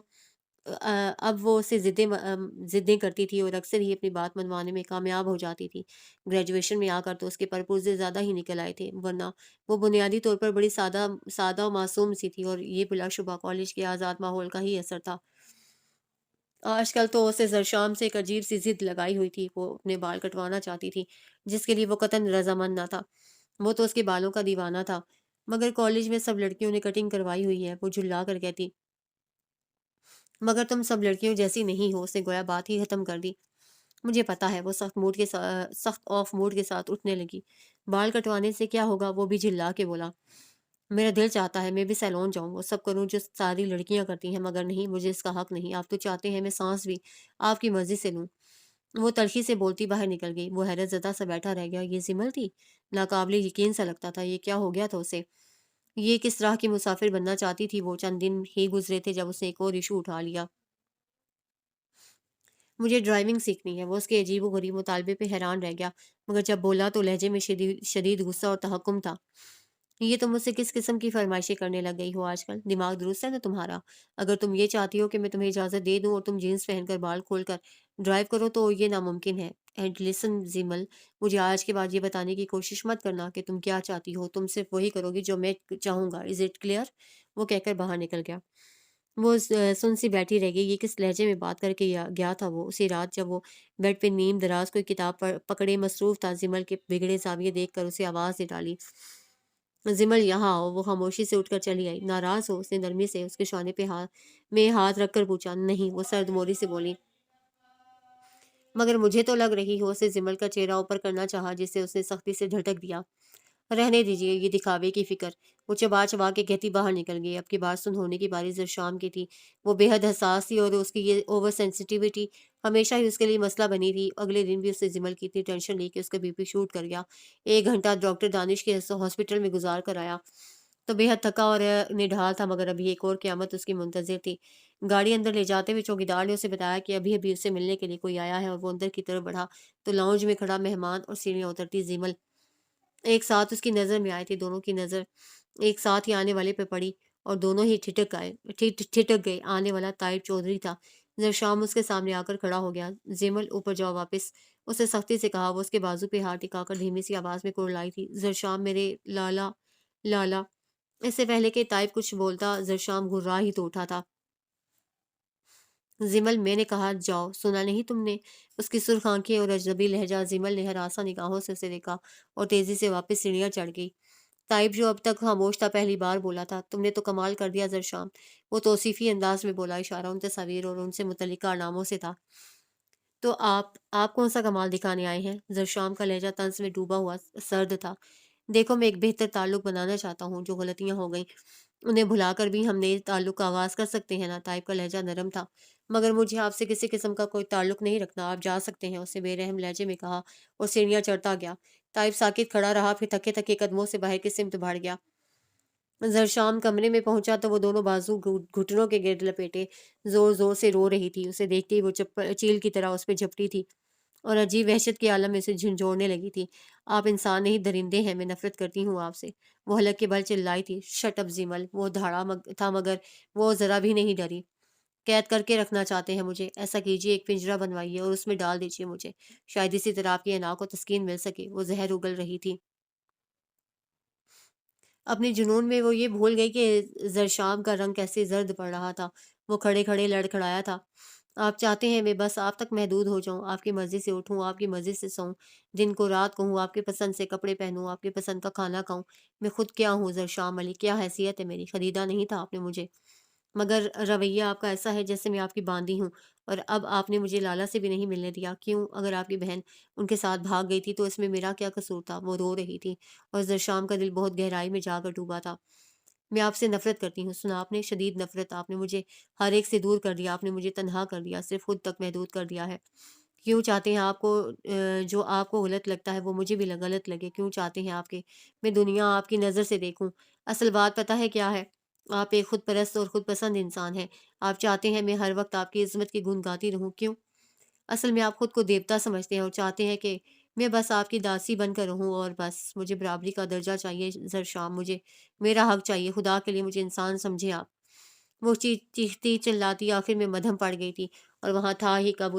S1: اب وہ اسے ضدیں کرتی تھی اور اکثر ہی اپنی بات منوانے میں کامیاب ہو جاتی تھی۔ گریجویشن میں آ کر تو اس کے پرپوزے زیادہ ہی نکل آئے تھے، ورنہ وہ بنیادی طور پر بڑی سادہ و معصوم سی تھی، اور یہ بلا شبہ کالج کے آزاد ماحول کا ہی اثر تھا۔ آج کل تو اسے زرشام سے ایک عجیب سی ضد لگائی ہوئی تھی۔ وہ اپنے بال کٹوانا چاہتی تھی، جس کے لیے وہ قطعاً رضامند نہ تھا۔ وہ تو اس کے بالوں کا دیوانہ تھا، مگر کالج میں سب لڑکیوں نے کٹنگ کروائی ہوئی ہے۔ وہ جھلا کر کہتی، مگر تم سب لڑکیوں جیسی نہیں ہو۔ اس نے گویا بات ہی ختم کر دی۔ مجھے پتا ہے۔ وہ سخت آف موڈ کے ساتھ اٹھنے لگی۔ بال کٹوانے سے کیا ہوگا؟ وہ بھی جھلا کے بولا۔ میرا دل چاہتا ہے میں بھی سیلون جاؤں، وہ سب کروں جو ساری لڑکیاں کرتی ہیں، مگر نہیں، مجھے اس کا حق نہیں۔ آپ تو چاہتے ہیں میں سانس بھی آپ کی مرضی سے لوں۔ وہ تلخی سے بولتی باہر نکل گئی۔ وہ حیرت زدہ سا بیٹھا رہ گیا۔ یہ زمل تھی؟ ناقابل یقین سا لگتا تھا۔ یہ کیا ہو گیا تھا اسے؟ یہ کس طرح کی مسافر بننا چاہتی تھی وہ؟ چند دن ہی گزرے تھے جب اس نے ایک اور ایشو اٹھا لیا۔ مجھے ڈرائیونگ سیکھنی ہے۔ وہ اس کے عجیب و غریب مطالبے پہ حیران رہ گیا، مگر جب بولا تو لہجے میں شدید غصہ اور تحکم تھا۔ یہ تم مجھ سے کس قسم کی فرمائشیں کرنے لگ گئی ہو آج کل؟ دماغ درست ہے نا تمہارا؟ اگر تم یہ چاہتی ہو کہ میں تمہیں اجازت دے دوں اور تم جینس پہن کر بال کھول کر ڈرائیو کرو تو یہ ناممکن ہے۔ اینڈ لسن زیمل، مجھے آج کے بعد یہ بتانے کی کوشش مت کرنا کہ تم کیا چاہتی ہو۔ تم صرف وہی کرو گی جو میں چاہوں گا۔ Is it clear? وہ کہہ کر باہر نکل گیا۔ وہ سن سی بیٹھی رہ گئی۔ یہ کس لہجے میں بات کر کے گیا تھا وہ؟ اسی رات جب وہ بیڈ پہ نیم دراز کوئی کتاب پکڑے مصروف تھا، زمل کے بگڑے زاویے دیکھ کر اسے آواز دے ڈالی، زمل یہاں آؤ۔ وہ خاموشی سے اٹھ کر چلی آئی۔ ناراض ہو؟ اس نے نرمی سے اس کے شانے پہ میں ہاتھ رکھ کر پوچھا۔ نہیں، وہ سرد موری سے بولی۔ مگر مجھے تو لگ رہی ہو۔ اسے زمل کا چہرہ اوپر کرنا چاہا، جسے اس نے سختی سے جھٹک دیا۔ رہنے دیجیے یہ دکھاوے کی فکر۔ وہ چبا چبا کے کہتی باہر نکل گئی۔ اب کی بات سن ہونے کی باری زرشام کی تھی۔ وہ بے حد حساس تھی اور اس کی یہ اوور سینسٹیوٹی ہمیشہ ہی اس کے لیے مسئلہ بنی تھی۔ اگلے دن بھی اس نے زمل کی اتنی ٹینشن لی کہ اس کا بی پی شوٹ کر گیا۔ 1 گھنٹہ ڈاکٹر دانش کے ہاسپٹل میں گزار کر آیا تو بے حد تھکا اور نڈھال تھا، مگر ابھی ایک اور قیامت اس کی منتظر تھی۔ گاڑی اندر لے جاتے ہوئے چوکیدار نے اسے بتایا کہ ابھی ابھی اسے ملنے کے لیے کوئی آیا ہے، اور وہ اندر کی طرف بڑھا تو لاؤنج میں کھڑا مہمان اور سیڑھیاں اترتی زمل ایک ساتھ اس کی نظر میں آئی تھی۔ دونوں کی نظر ایک ساتھ ہی آنے والے پہ پڑی اور دونوں ہی ٹھٹک گئے۔ آنے والا طائب چودھری تھا۔ زرشام اس کے سامنے آ کر کھڑا ہو گیا۔ زمل اوپر جاؤ واپس، اسے سختی سے کہا۔ وہ اس کے بازو پہ ہاتھ ٹکا کر دھیمی سی آواز میں کرلائی تھی، زرشام میرے لالا لالا۔ اس سے پہلے کہ طائب کچھ بولتا زرشام گھررا ہی تو اٹھا تھا۔ زمل، میں نے کہا جاؤ، سنا نہیں تم نے؟ اس کی سرخ آنکھیں اور اجنبی لہجہ۔ زمل نے ہراساں نگاہوں سے اسے دیکھا اور تیزی سے واپس سیڑھیاں چڑھ گئی۔ طائب جو اب تک خاموش تھا پہلی بار بولا تھا، تم نے تو کمال کر دیا زرشام۔ وہ توصیفی انداز میں بولا، اشارہ ان تصاویر اور ان سے متعلق کارناموں سے تھا۔ تو آپ کون سا کمال دکھانے آئے ہیں؟ زرشام کا لہجہ طنز میں ڈوبا ہوا سرد تھا۔ دیکھو، میں ایک بہتر تعلق بنانا چاہتا ہوں۔ جو غلطیاں ہو گئیں انہیں بھلا کر بھی ہم نئے تعلق کا آغاز کر سکتے ہیں نا؟ طائب کا لہجہ نرم تھا۔ مگر مجھے آپ سے کسی قسم کا کوئی تعلق نہیں رکھنا، آپ جا سکتے ہیں، اس نے بے رحم لہجے میں کہا اور سیڑھیاں چڑھتا گیا۔ طائب ساکت کھڑا رہا، پھر تھکے تھکے قدموں سے باہر کی سمت بڑھ گیا۔ زرشام کمرے میں پہنچا تو وہ دونوں بازو گھٹنوں کے گرد لپیٹے زور زور سے رو رہی تھی۔ اسے دیکھتے ہی وہ چیل کی طرح اس پہ جھپٹی تھی اور عجیب وحشت کے عالم میں اسے جھنجھوڑنے لگی تھی۔ آپ انسان نہیں، درندے ہیں، میں نفرت کرتی ہوں آپ سے۔ وہ حلق کے بل چلائی تھی۔ Shut up Zimal. وہ دھاڑا تھا مگر وہ ذرا بھی نہیں ڈری۔ قید کر کے رکھنا چاہتے ہیں مجھے؟ ایسا کیجیے، ایک پنجرہ بنوائیے اور اس میں ڈال دیجیے مجھے، شاید اسی طرح آپ کی انا کو تسکین مل سکے۔ وہ زہر اگل رہی تھی۔ اپنے جنون میں وہ یہ بھول گئی کہ زرشام کا رنگ کیسے زرد پڑ رہا تھا۔ وہ کھڑے کھڑے لڑکھڑایا تھا۔ آپ چاہتے ہیں میں بس آپ تک محدود ہو جاؤں، آپ کی مرضی سے اٹھوں، آپ کی مرضی سے سوؤں، دن کو رات کہوں، آپ کے پسند سے کپڑے پہنوں، آپ کے پسند کا کھانا کھاؤں۔ میں خود کیا ہوں زرشام علی، کیا حیثیت ہے میری؟ خریدا نہیں تھا آپ نے مجھے، مگر رویہ آپ کا ایسا ہے جیسے میں آپ کی باندی ہوں، اور اب آپ نے مجھے لالا سے بھی نہیں ملنے دیا۔ کیوں؟ اگر آپ کی بہن ان کے ساتھ بھاگ گئی تھی تو اس میں میرا کیا قصور تھا؟ وہ رو رہی تھی اور زرشام کا دل بہت گہرائی میں جا کر ڈوبا تھا۔ میں آپ سے نفرت کرتی ہوں، سنا آپ نے، شدید نفرت۔ آپ نے مجھے ہر ایک سے دور کر دیا، آپ نے مجھے تنہا کر دیا، صرف خود تک محدود کر دیا ہے۔ کیوں چاہتے ہیں آپ کو جو آپ کو غلط لگتا ہے وہ مجھے بھی غلط لگے؟ کیوں چاہتے ہیں آپ کہ میں دنیا آپ کی نظر سے دیکھوں؟ اصل بات پتہ ہے کیا ہے؟ آپ ایک خود پرست اور خود پسند انسان ہیں۔ آپ چاہتے ہیں میں ہر وقت آپ کی عظمت کی گن گاتی رہوں۔ کیوں؟ اصل میں آپ خود کو دیوتا سمجھتے ہیں اور چاہتے ہیں کہ میں بس آپ کی داسی بن کر رہوں، اور بس مجھے برابری کا درجہ چاہیے زرشام، مجھے میرا حق چاہیے، خدا کے لیے مجھے انسان سمجھے آپ۔ وہ چیختی چلاتی آخر میں مدھم پڑ گئی تھی، اور وہاں تھا ہی کب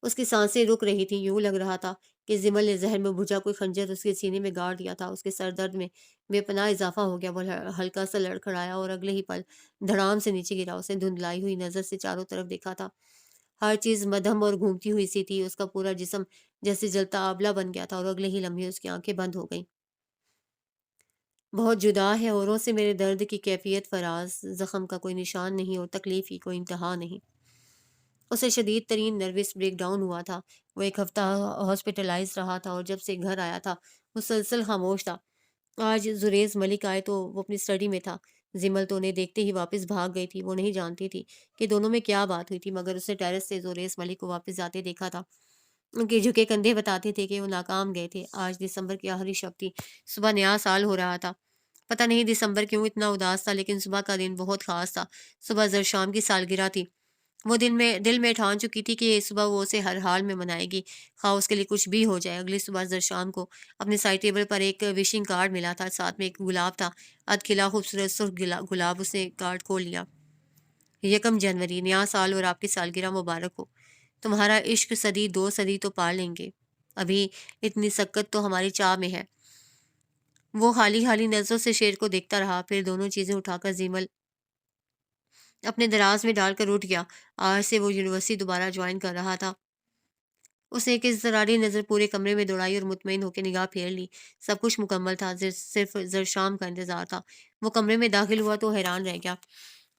S1: اس کی سانسیں رک رہی تھیں۔ یوں لگ رہا تھا کہ زمل نے زہر میں بھجا کوئی خنجر اس کے سینے میں گاڑ دیا تھا۔ اس کے سر درد میں بے پناہ اضافہ ہو گیا۔ وہ ہلکا سا لڑکھڑایا اور اگلے ہی پل دھڑام سے نیچے گرا۔ اس نے دھندلائی ہوئی نظر سے چاروں طرف دیکھا تھا، ہر چیز مدھم اور گھومتی ہوئی سی تھی۔ اس کا پورا جسم جیسے جلتا آبلہ بن گیا تھا، اور اگلے ہی لمحے اس کی آنکھیں بند ہو گئیں۔ بہت جدا ہے اوروں سے میرے درد کی کیفیت فراز، زخم کا کوئی نشان نہیں اور تکلیف کی کوئی انتہا نہیں۔ اسے شدید ترین نروس بریک ڈاؤن ہوا تھا۔ وہ ایک ہفتہ ہاسپٹلائز رہا تھا، اور جب سے گھر آیا تھا مسلسل خاموش تھا۔ آج زریز ملک آئے تو وہ اپنی اسٹڈی میں تھا۔ زمل تو انہیں دیکھتے ہی واپس بھاگ گئی تھی۔ وہ نہیں جانتی تھی کہ دونوں میں کیا بات ہوئی تھی، مگر اس نے ٹیرس سے زریز ملک کو واپس جاتے دیکھا تھا۔ ان کے جھکے کندھے بتاتے تھے کہ وہ ناکام گئے تھے۔ آج دسمبر کی آخری شب تھی، صبح نیا سال ہو رہا تھا۔ پتہ نہیں دسمبر کیوں اتنا اداس تھا، لیکن صبح کا دن بہت خاص تھا۔ صبح زرشام کی سالگرہ تھی۔ وہ دل میں ٹھان چکی تھی کہ یہ صبح وہ اسے ہر حال میں منائے گی، خواہ اس کے لیے کچھ بھی ہو جائے۔ اگلی صبح زرشام کو اپنے سائڈ ٹیبل پر ایک وشنگ کارڈ ملا تھا، ساتھ میں ایک گلاب تھا، ادھ کھلا خوبصورت سرخ گلاب۔ اس نے کارڈ کھول لیا۔ 1 جنوری، نیا سال اور آپ کی سالگرہ مبارک ہو۔ تمہارا عشق صدی 2 صدی تو پا لیں گے، ابھی اتنی سکت تو ہماری چاہ میں ہے۔ وہ خالی خالی نظروں سے شیر کو دیکھتا رہا، پھر دونوں چیزیں اٹھا کر زیمل اپنے دراز میں ڈال کر اٹھ گیا۔ آج سے وہ یونیورسٹی دوبارہ جوائن کر رہا تھا۔ اس نے ایک اضطراری نظر پورے کمرے میں دوڑائی اور مطمئن ہو کے نگاہ پھیر لی۔ سب کچھ مکمل تھا، صرف زرشام کا انتظار تھا۔ وہ کمرے میں داخل ہوا تو حیران رہ گیا۔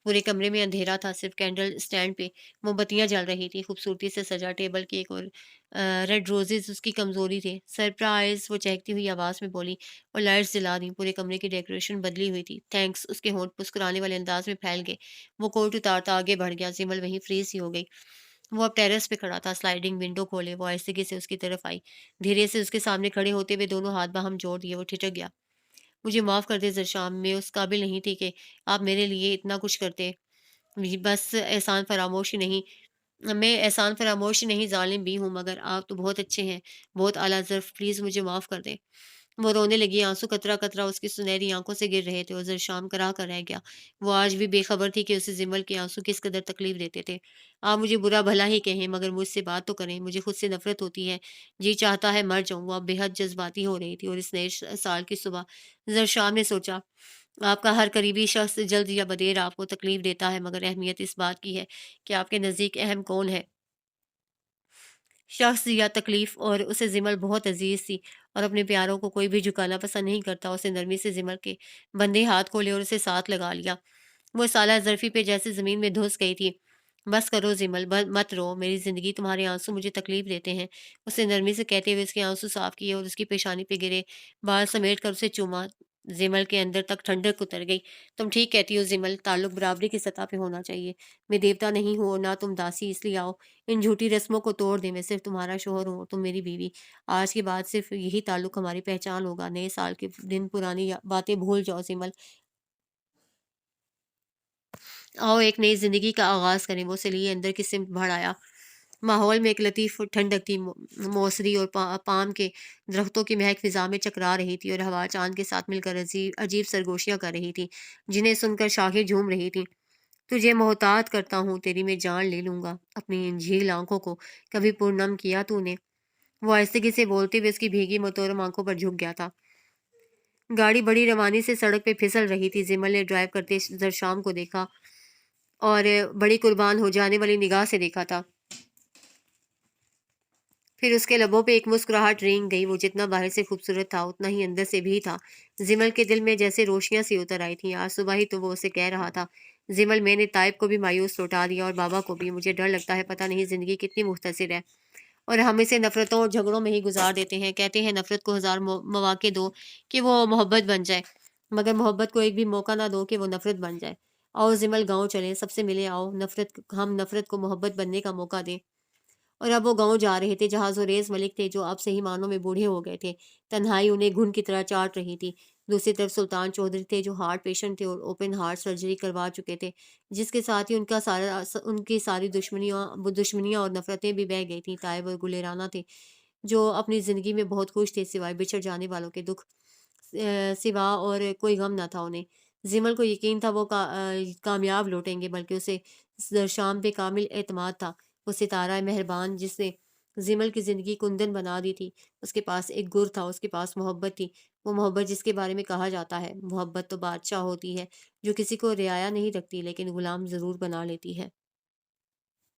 S1: پورے کمرے میں اندھیرا تھا، صرف کینڈل اسٹینڈ پہ موم بتیاں جل رہی تھی۔ خوبصورتی سے سجا ٹیبل کیک اور ریڈ روزز اس کی کمزوری تھے۔ سرپرائز، وہ چہکتی ہوئی آواز میں بولی، اور لائٹس جلا دیں۔ پورے کمرے کی ڈیکوریشن بدلی ہوئی تھی۔ تھینکس، اس کے ہونٹ مسکرانے والے انداز میں پھیل گئے۔ وہ کوٹ اتارتا آگے بڑھ گیا۔ زمل وہیں فریز سی ہو گئی۔ وہ اب ٹیرس پہ کھڑا تھا۔ سلائڈنگ ونڈو کھولے، وہ آہستگی سے اس کی طرف آئی۔ دھیرے سے اس کے سامنے کھڑے ہوتے ہوئے دونوں ہاتھ باہم جوڑ دیے۔ وہ ٹھٹک گیا۔ مجھے معاف کر دے زرشام، میں اس قابل نہیں تھی کہ آپ میرے لیے اتنا کچھ کرتے۔ بس احسان فراموش نہیں، میں احسان فراموش نہیں، ظالم بھی ہوں، مگر آپ تو بہت اچھے ہیں، بہت اعلیٰ ظرف، پلیز مجھے معاف کر دیں۔ وہ رونے لگی، آنسو قطرہ قطرہ اس کی سنہری آنکھوں سے گر رہے تھے، اور زرشام کراہ کر رہ گیا۔ وہ آج بھی بے خبر تھی کہ اسے زمل کے آنسو کس قدر تکلیف دیتے تھے۔ آپ مجھے برا بھلا ہی کہیں، مگر مجھ سے بات تو کریں، مجھے خود سے نفرت ہوتی ہے، جی چاہتا ہے مر جاؤں۔ وہ اب بے حد جذباتی ہو رہی تھی، اور اس نئے سال کی صبح زرشام نے سوچا، آپ کا ہر قریبی شخص جلد یا بدیر آپ کو تکلیف دیتا ہے، مگر اہمیت اس بات کی ہے کہ آپ کے نزدیک اہم کون ہے، شخص یا تکلیف۔ اور اسے زمل بہت عزیز تھی، اور اپنے پیاروں کو کوئی بھی جھکانا پسند نہیں کرتا۔ اسے نرمی سے زمل کے بندے ہاتھ کھولے اور اسے ساتھ لگا لیا۔ وہ سالہ ظرفی پہ جیسے زمین میں دھس گئی تھی۔ بس کرو زمل، مت رو، میری زندگی، تمہارے آنسو مجھے تکلیف دیتے ہیں۔ اسے نرمی سے کہتے ہوئے اس کے آنسو صاف کیے اور اس کی پیشانی پہ گرے بال سمیٹ کر اسے چوما۔ زمل کے اندر تک ٹھنڈک اتر گئی۔ تم ٹھیک کہتی ہو زمل، تعلق برابری کی سطح پہ ہونا چاہیے۔ میں دیوتا نہیں ہوں اور نہ تم داسی، اس لیے آؤ ان جھوٹی رسموں کو توڑ دیں۔ میں صرف تمہارا شوہر ہوں اور تم میری بیوی۔ آج کے بعد صرف یہی تعلق ہماری پہچان ہوگا۔ نئے سال کے دن پرانی باتیں بھول جاؤ زمل، آؤ ایک نئی زندگی کا آغاز کریں۔ وہ سلیے اندر کی سمت بڑھ آیا۔ ماحول میں ایک لطیف ٹھنڈک تھی، موسری اور پام کے درختوں کی مہک فضا میں چکرا رہی تھی، اور ہوا چاند کے ساتھ مل کر عجیب سرگوشیاں کر رہی تھی، جنہیں سن کر شاخیں جھوم رہی تھیں۔ تجھے محتاط کرتا ہوں، تیری میں جان لے لوں گا، اپنی ان جھیل آنکھوں کو کبھی پورنم کیا تو نے؟ وہ آہستگی سے بولتے ہوئے اس کی بھیگی متورم آنکھوں پر جھک گیا تھا۔ گاڑی بڑی روانی سے سڑک پہ پھسل رہی تھی۔ زمل نے ڈرائیو کرتے زرشام کو دیکھا اور بڑی قربان ہو جانے والی نگاہ سے دیکھا تھا۔ پھر اس کے لبوں پہ ایک مسکراہٹ رینگ گئی، وہ جتنا باہر سے خوبصورت تھا اتنا ہی اندر سے بھی تھا۔ زمل کے دل میں جیسے روشنیاں سی اتر آئی تھیں۔ آج صبح ہی تو وہ اسے کہہ رہا تھا، زمل میں نے طائب کو بھی مایوس لوٹا دیا اور بابا کو بھی، مجھے ڈر لگتا ہے پتہ نہیں زندگی کتنی مختصر ہے اور ہم اسے نفرتوں اور جھگڑوں میں ہی گزار دیتے ہیں۔ کہتے ہیں نفرت کو ہزار مواقع دو کہ وہ محبت بن جائے، مگر محبت کو ایک بھی موقع نہ دو کہ وہ نفرت بن جائے۔ آؤ زمل گاؤں چلیں، سب سے ملے آؤ، ہم نفرت کو محبت بننے کا موقع دیں۔ اور اب وہ گاؤں جا رہے تھے جہاں زوریز ملک تھے جو اب صحیح معنوں میں بوڑھے ہو گئے تھے۔ تنہائی انہیں گھن کی طرح چاٹ رہی تھی۔ دوسری طرف سلطان چودھری تھے جو ہارٹ پیشنٹ تھے اور اوپن ہارٹ سرجری کروا چکے تھے، جس کے ساتھ ہی ان کی ساری دشمنیاں اور نفرتیں بھی بہہ گئی تھیں۔ طائب اور گلے رانا تھے جو اپنی زندگی میں بہت خوش تھے، سوائے بچھڑ جانے والوں کے دکھ سوا اور کوئی غم نہ تھا انہیں۔ زمل کو یقین تھا وہ کامیاب لوٹیں گے، بلکہ اسے شام پہ کامل اعتماد تھا۔ وہ ستارہ مہربان جس نے زمل کی زندگی کندن بنا دی تھی، اس کے پاس ایک گر تھا، اس کے پاس محبت تھی، وہ محبت جس کے بارے میں کہا جاتا ہے محبت تو بادشاہ ہوتی ہے جو کسی کو رعایا نہیں رکھتی لیکن غلام ضرور بنا لیتی ہے۔